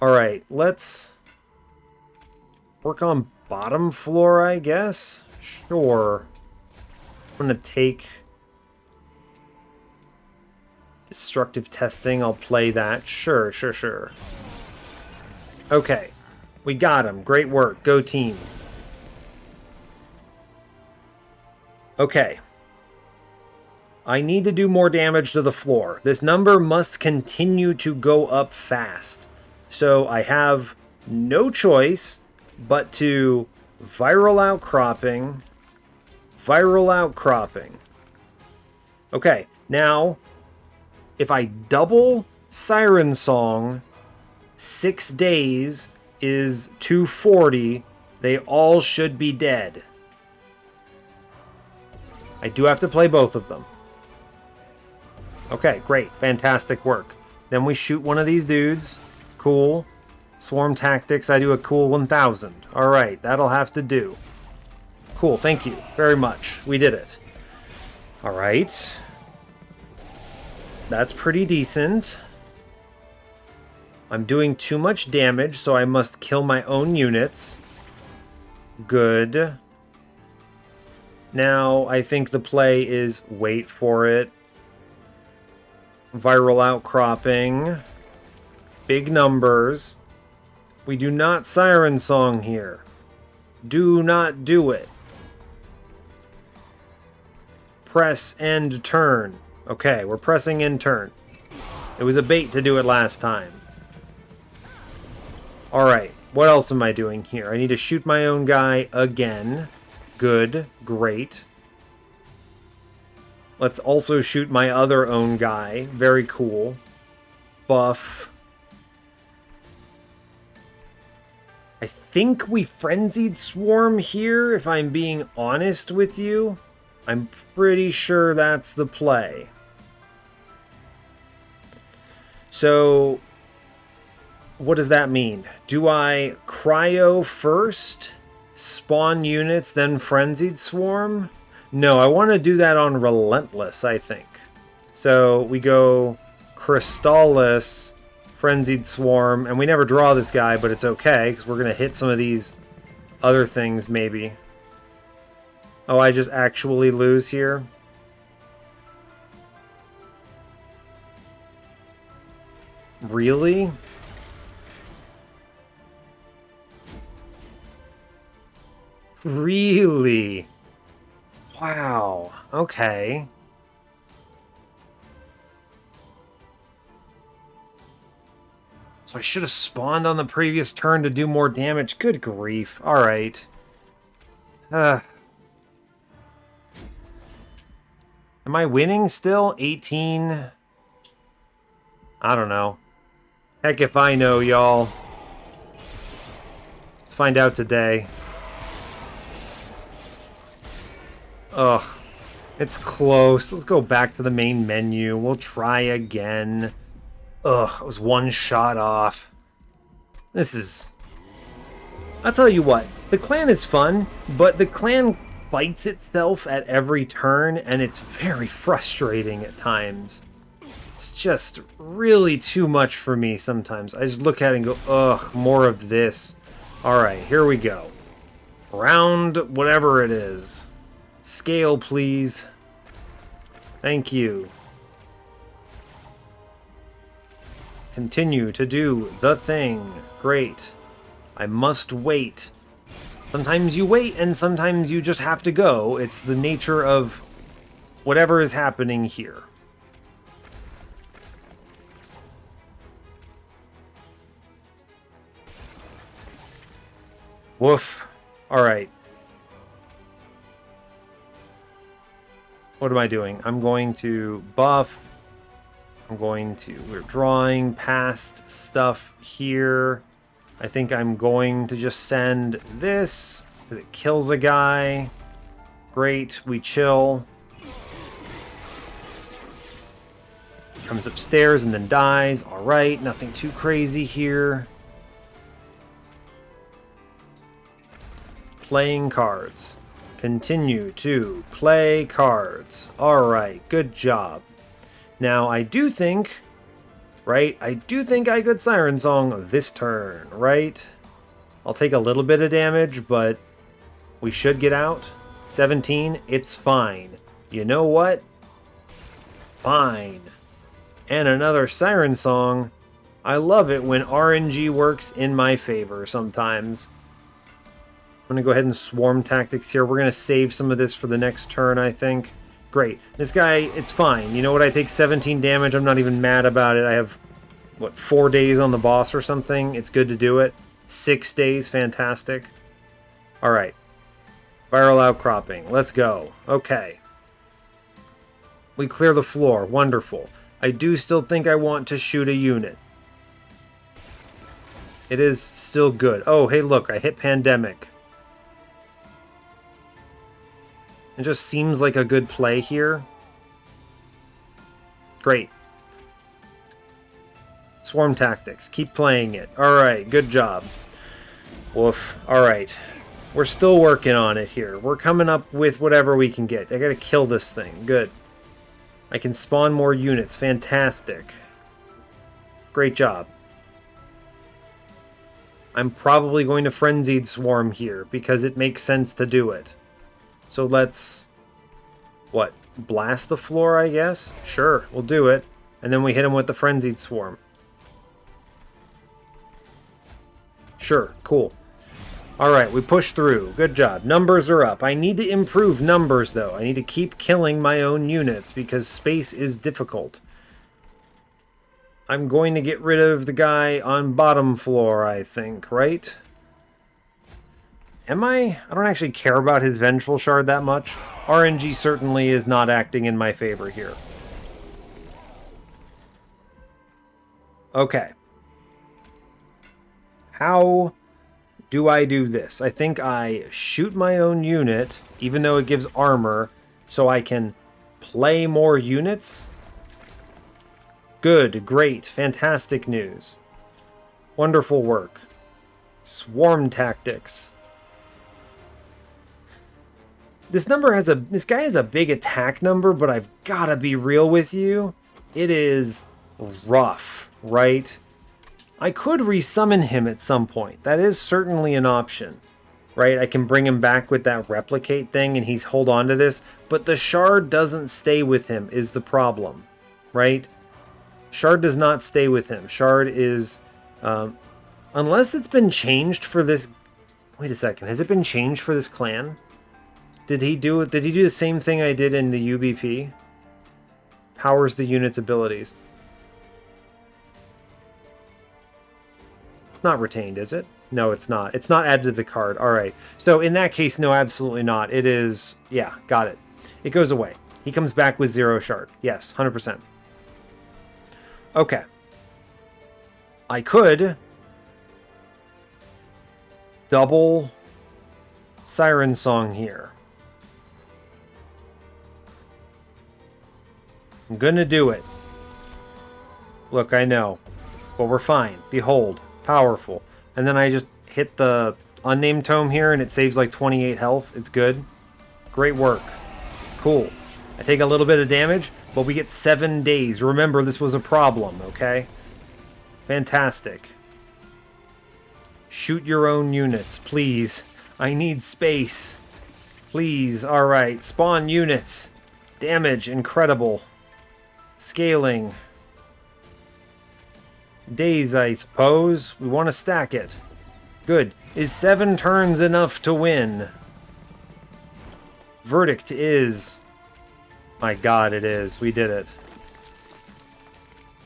Alright, let's work on bottom floor, I guess? Sure. I'm gonna take destructive testing. I'll play that. Sure. Okay. We got him. Great work. Go team. Okay. I need to do more damage to the floor. This number must continue to go up fast. So I have no choice but to viral outcropping. Okay, now, if I double Siren Song, 6 days is 240. They all should be dead. I do have to play both of them. Okay, great. Fantastic work. Then we shoot one of these dudes. Cool. Swarm Tactics, I do a cool 1000. Alright, that'll have to do. Cool, thank you very much. We did it. Alright. That's pretty decent. I'm doing too much damage, so I must kill my own units. Good. Now, I think the play is wait for it. Viral outcropping. Big numbers. We do not Siren Song here. Do not do it. Press end turn. Okay, we're pressing end turn. It was a bait to do it last time. Alright, what else am I doing here? I need to shoot my own guy again. Good, great. Let's also shoot my other own guy. Very cool. Buff. I think we Frenzied Swarm here, if I'm being honest with you. I'm pretty sure that's the play. So, what does that mean? Do I Cryo first, spawn units, then Frenzied Swarm? No, I want to do that on Relentless, I think. So, we go Crystallis, Frenzied Swarm, and we never draw this guy, but it's okay, because we're going to hit some of these other things, maybe. Oh, I just actually lose here? Really? Really? Wow. Okay. So I should have spawned on the previous turn to do more damage. Good grief. Alright. Am I winning still? 18? I don't know. Heck if I know, y'all. Let's find out today. Ugh. It's close. Let's go back to the main menu. We'll try again. Ugh, I was one shot off. This is... I'll tell you what. The clan is fun, but the clan fights itself at every turn, and it's very frustrating at times. It's just really too much for me sometimes. I just look at it and go, ugh, more of this. Alright, here we go. Round whatever it is. Scale, please. Thank you. Continue to do the thing. Great. I must wait. Sometimes you wait, and sometimes you just have to go. It's the nature of whatever is happening here. Woof. Alright. What am I doing? I'm going to buff. We're drawing past stuff here. I think I'm going to just send this, because it kills a guy. Great, we chill. Comes upstairs and then dies. Alright, nothing too crazy here. Playing cards. Continue to play cards. Alright, good job. Now, I do think I could Siren Song this turn, right? I'll take a little bit of damage, but we should get out. 17, it's fine. You know what? Fine. And another Siren Song. I love it when RNG works in my favor sometimes. I'm going to go ahead and Swarm Tactics here. We're going to save some of this for the next turn, I think. Great. This guy, it's fine. You know what? I take 17 damage. I'm not even mad about it. I have, what, 4 days on the boss or something? It's good to do it. 6 days. Fantastic. Alright. Viral Outcropping. Let's go. Okay. We clear the floor. Wonderful. I do still think I want to shoot a unit. It is still good. Oh, hey, look. I hit Pandemic. It just seems like a good play here. Great. Swarm Tactics. Keep playing it. Alright, good job. Woof. Alright. We're still working on it here. We're coming up with whatever we can get. I gotta kill this thing. Good. I can spawn more units. Fantastic. Great job. I'm probably going to Frenzied Swarm here, because it makes sense to do it. So let's, what, blast the floor, I guess? Sure, we'll do it. And then we hit him with the Frenzied Swarm. Sure, cool. Alright, we push through. Good job. Numbers are up. I need to improve numbers, though. I need to keep killing my own units, because space is difficult. I'm going to get rid of the guy on bottom floor, I think, right? Am I? I don't actually care about his Vengeful Shard that much. RNG certainly is not acting in my favor here. Okay. How do I do this? I think I shoot my own unit, even though it gives armor, so I can play more units. Good, great, fantastic news. Wonderful work. Swarm Tactics. This guy has a big attack number, but I've got to be real with you. It is rough, right? I could resummon him at some point. That is certainly an option, right? I can bring him back with that replicate thing and he's hold on to this, but the shard doesn't stay with him is the problem, right? Shard does not stay with him. Shard is, unless it's been changed for this, wait a second, has it been changed for this clan? Did he do it? Did he do the same thing I did in the UBP? Powers the unit's abilities. Not retained, is it? No, it's not. It's not added to the card. All right. So in that case, no, absolutely not. It is, yeah, got it. It goes away. He comes back with 0 shard. Yes, 100%. Okay. I could double Siren Song here. I'm gonna do it. Look, I know. But we're fine. Behold. Powerful. And then I just hit the unnamed tome here and it saves like 28 health. It's good. Great work. Cool. I take a little bit of damage, but we get 7 days. Remember, this was a problem, okay? Fantastic. Shoot your own units, please. I need space. Please. Alright. Spawn units. Damage. Incredible. Scaling. Days, I suppose. We want to stack it. Good. Is 7 turns enough to win? Verdict is... My god, it is. We did it.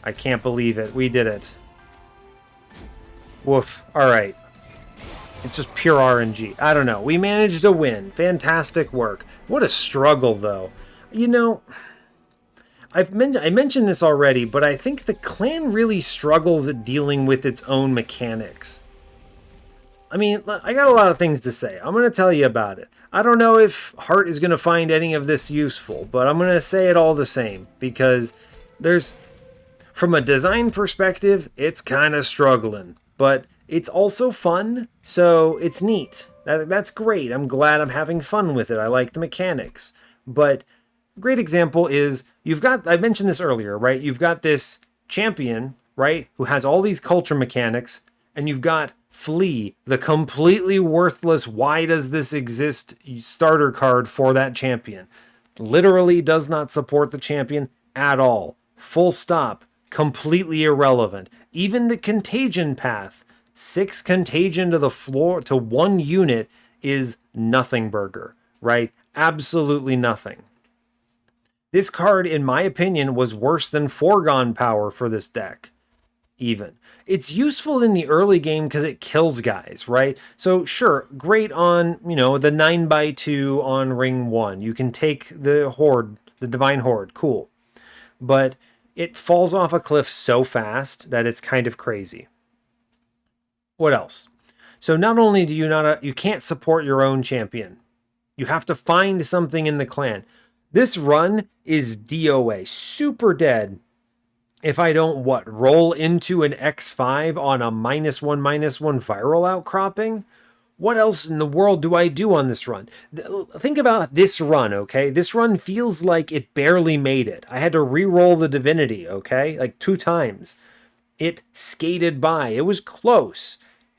I can't believe it. We did it. Woof. Alright. It's just pure RNG. I don't know. We managed to win. Fantastic work. What a struggle, though. You know, I mentioned this already, but I think the clan really struggles at dealing with its own mechanics. I mean, I got a lot of things to say. I'm going to tell you about it. I don't know if Heart is going to find any of this useful, but I'm going to say it all the same, because there's, from a design perspective, it's kind of struggling, but it's also fun, so it's neat. That's great. I'm glad I'm having fun with it. I like the mechanics. But a great example is, I mentioned this earlier, right? You've got this champion, right, who has all these culture mechanics, and you've got Flea, the completely worthless why does this exist starter card for that champion. Literally does not support the champion at all. Full stop. Completely irrelevant. Even the contagion path, 6 contagion to the floor to 1 unit, is nothing burger, right? Absolutely nothing. This card, in my opinion, was worse than Foregone Power for this deck. Even. It's useful in the early game because it kills guys, right? So sure, great on, the 9x2 on ring 1. You can take the Horde, the Divine Horde, cool. But it falls off a cliff so fast that it's kind of crazy. What else? So not only do you can't support your own champion, you have to find something in the clan. This run is DOA, super dead. If I don't, roll into an X5 on a -1/-1 viral outcropping? What else in the world do I do on this run? Think about this run, okay? This run feels like it barely made it. I had to re-roll the Divinity, okay? Like 2 times. It skated by. It was close.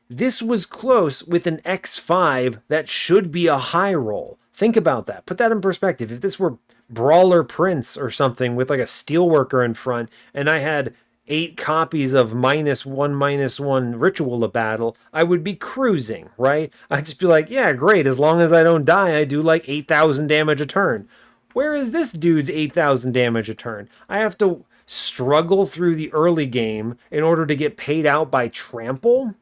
This was close with an X5 that should be a high roll. Think about that. Put that in perspective. If this were Brawler Prince or something with like a Steelworker in front, and I had 8 copies of -1/-1 Ritual of Battle, I would be cruising, right? I'd just be like, yeah, great. As long as I don't die, I do like 8,000 damage a turn. Where is this dude's 8,000 damage a turn? I have to struggle through the early game in order to get paid out by Trample?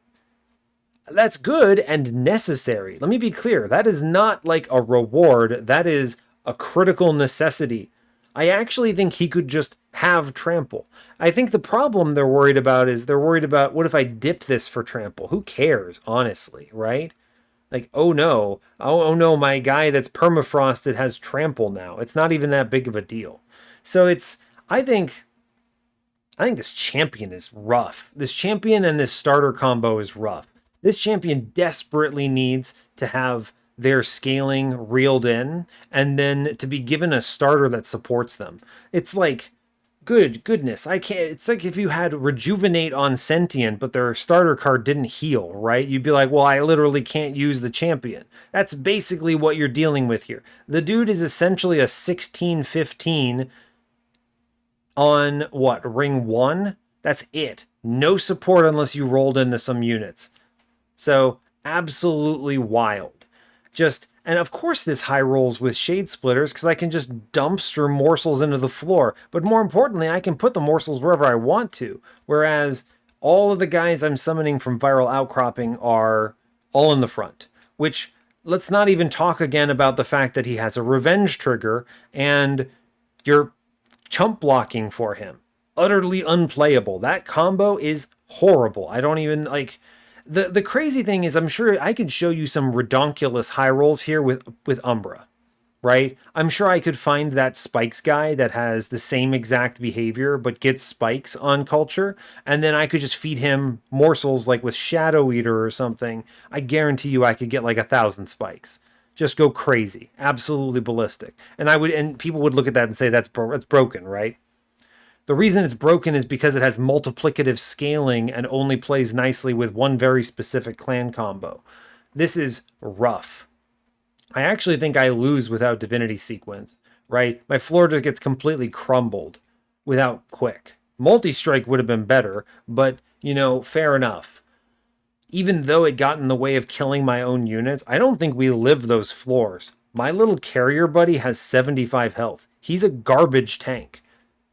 That's good and necessary. Let me be clear. That is not like a reward. That is a critical necessity. I actually think he could just have Trample. I think the problem they're worried about is what if I dip this for Trample? Who cares, honestly, right? Like, oh no, my guy that's permafrosted has Trample now. It's not even that big of a deal. So I think this champion is rough. This champion and this starter combo is rough. This champion desperately needs to have their scaling reeled in and then to be given a starter that supports them. It's like, goodness, I can't. It's like if you had Rejuvenate on Sentient, but their starter card didn't heal, right? You'd be like, well, I literally can't use the champion. That's basically what you're dealing with here. The dude is essentially a 16-15 on ring 1? That's it. No support unless you rolled into some units. So absolutely wild. And of course this high rolls with Shade Splitters because I can just dumpster morsels into the floor. But more importantly, I can put the morsels wherever I want to. Whereas all of the guys I'm summoning from Viral Outcropping are all in the front. Which, let's not even talk again about the fact that he has a revenge trigger and you're chump blocking for him. Utterly unplayable. That combo is horrible. I don't even like... The crazy thing is, I'm sure I could show you some redonkulous high rolls here with Umbra, right? I'm sure I could find that Spikes guy that has the same exact behavior but gets spikes on culture, and then I could just feed him morsels like with Shadow Eater or something. I guarantee you I could get like 1,000 spikes. Just go crazy, absolutely ballistic. And people would look at that and say that's broken, right? The reason it's broken is because it has multiplicative scaling and only plays nicely with one very specific clan combo. This is rough. I actually think I lose without Divinity Sequence, right? My floor just gets completely crumbled without Quick. Multi-Strike would have been better, but, fair enough. Even though it got in the way of killing my own units, I don't think we live those floors. My little carrier buddy has 75 health. He's a garbage tank.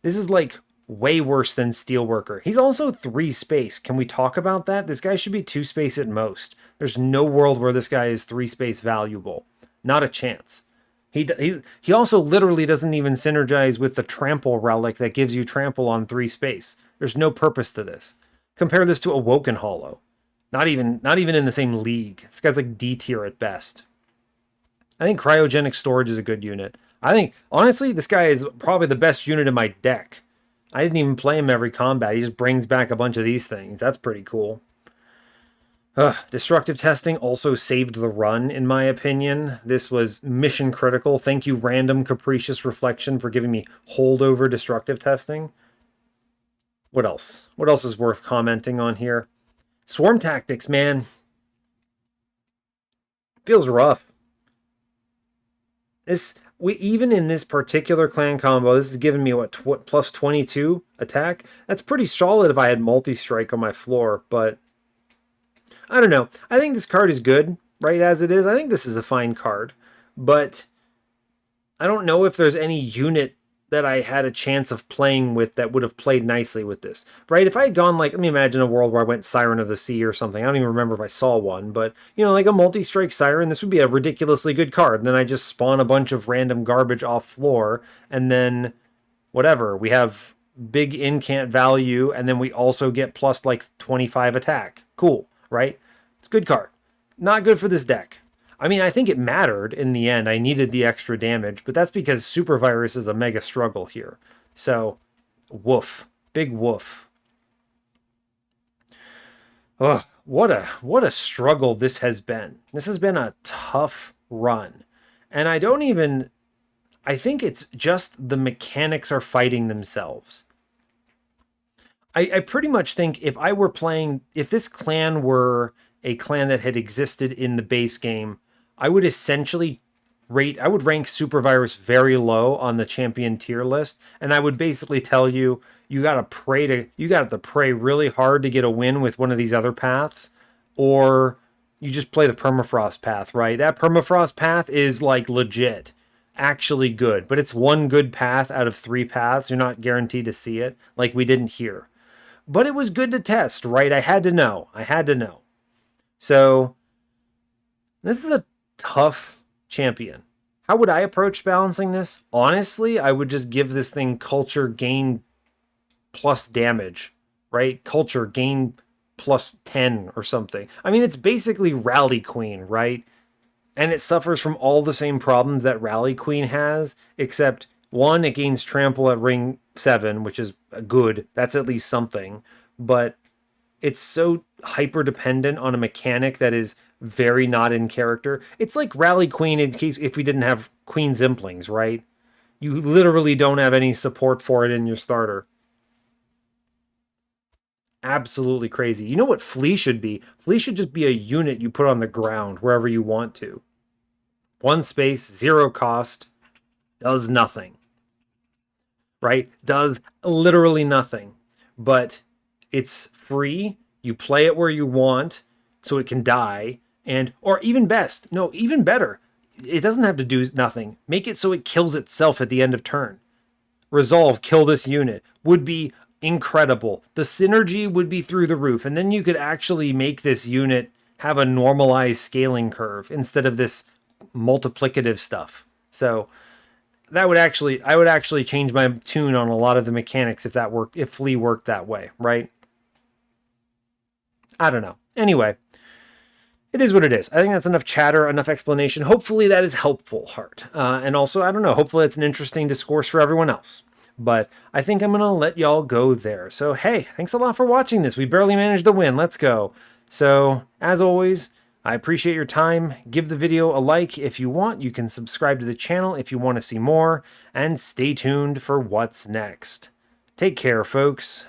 This is like Way worse than Steelworker. He's also 3 space. Can we talk about that? This guy should be 2 space at most. There's no world where this guy is 3 space valuable. Not a chance. He also literally doesn't even synergize with the Trample relic that gives you Trample on 3 space. There's no purpose to this. Compare this to Awoken Hollow. Not even in the same league. This guy's like D tier at best. I think Cryogenic Storage is a good unit. I think, honestly, this guy is probably the best unit in my deck. I didn't even play him every combat. He just brings back a bunch of these things. That's pretty cool. Destructive Testing also saved the run, in my opinion. This was mission critical. Thank you, Random Capricious Reflection, for giving me holdover Destructive Testing. What else? What else is worth commenting on here? Swarm Tactics, man. Feels rough. Even in this particular clan combo, this is giving me, what, plus 22 attack? That's pretty solid if I had multi-strike on my floor, but I don't know. I think this card is good, right as it is. I think this is a fine card, but I don't know if there's any unit that I had a chance of playing with that would have played nicely with this, right? If I had gone, like, let me imagine a world where I went Siren of the Sea or something. I don't even remember if I saw one, but, you know, like a multi-strike Siren, this would be a ridiculously good card. And then I just spawn a bunch of random garbage off floor, and then whatever. We have big incant value, and then we also get plus, like, 25 attack. Cool, right? It's a good card. Not good for this deck. I mean, I think it mattered in the end. I needed the extra damage, but that's because Super Virus is a mega struggle here. So, woof. Big woof. Ugh, what a struggle this has been. This has been a tough run. And I think it's just the mechanics are fighting themselves. I pretty much think if this clan were a clan that had existed in the base game, I would essentially rank Super Virus very low on the champion tier list, and I would basically tell you, you got to pray really hard to get a win with one of these other paths, or you just play the Permafrost path, right? That Permafrost path is like legit, actually good, but it's one good path out of 3 paths. You're not guaranteed to see it, like we didn't here. But it was good to test, right? I had to know. So, this is a tough champion. How would I approach balancing this? Honestly, I would just give this thing culture gain plus damage, right? Culture gain plus 10 or something. I mean, it's basically Rally Queen, right? And it suffers from all the same problems that Rally Queen has, except 1, it gains trample at ring 7, which is good. That's at least something. But it's so hyper dependent on a mechanic that is very not in character. It's like Rally Queen in case if we didn't have Queen Zimplings, right? You literally don't have any support for it in your starter. Absolutely crazy. You know what Flea should be? Flea should just be a unit you put on the ground wherever you want to. 1 space, 0 cost, does nothing. Right? Does literally nothing. But it's free. You play it where you want, so it can die. Or even better. It doesn't have to do nothing. Make it so it kills itself at the end of turn. Resolve, kill this unit. Would be incredible. The synergy would be through the roof. And then you could actually make this unit have a normalized scaling curve instead of this multiplicative stuff. So I would actually change my tune on a lot of the mechanics if Flea worked that way, right? I don't know. Anyway, it is what it is. I think that's enough chatter, enough explanation. Hopefully that is helpful, Heart. And also, I don't know, hopefully it's an interesting discourse for everyone else. But I think I'm going to let y'all go there. So, hey, thanks a lot for watching this. We barely managed to win. Let's go. So, as always, I appreciate your time. Give the video a like if you want. You can subscribe to the channel if you want to see more. And stay tuned for what's next. Take care, folks.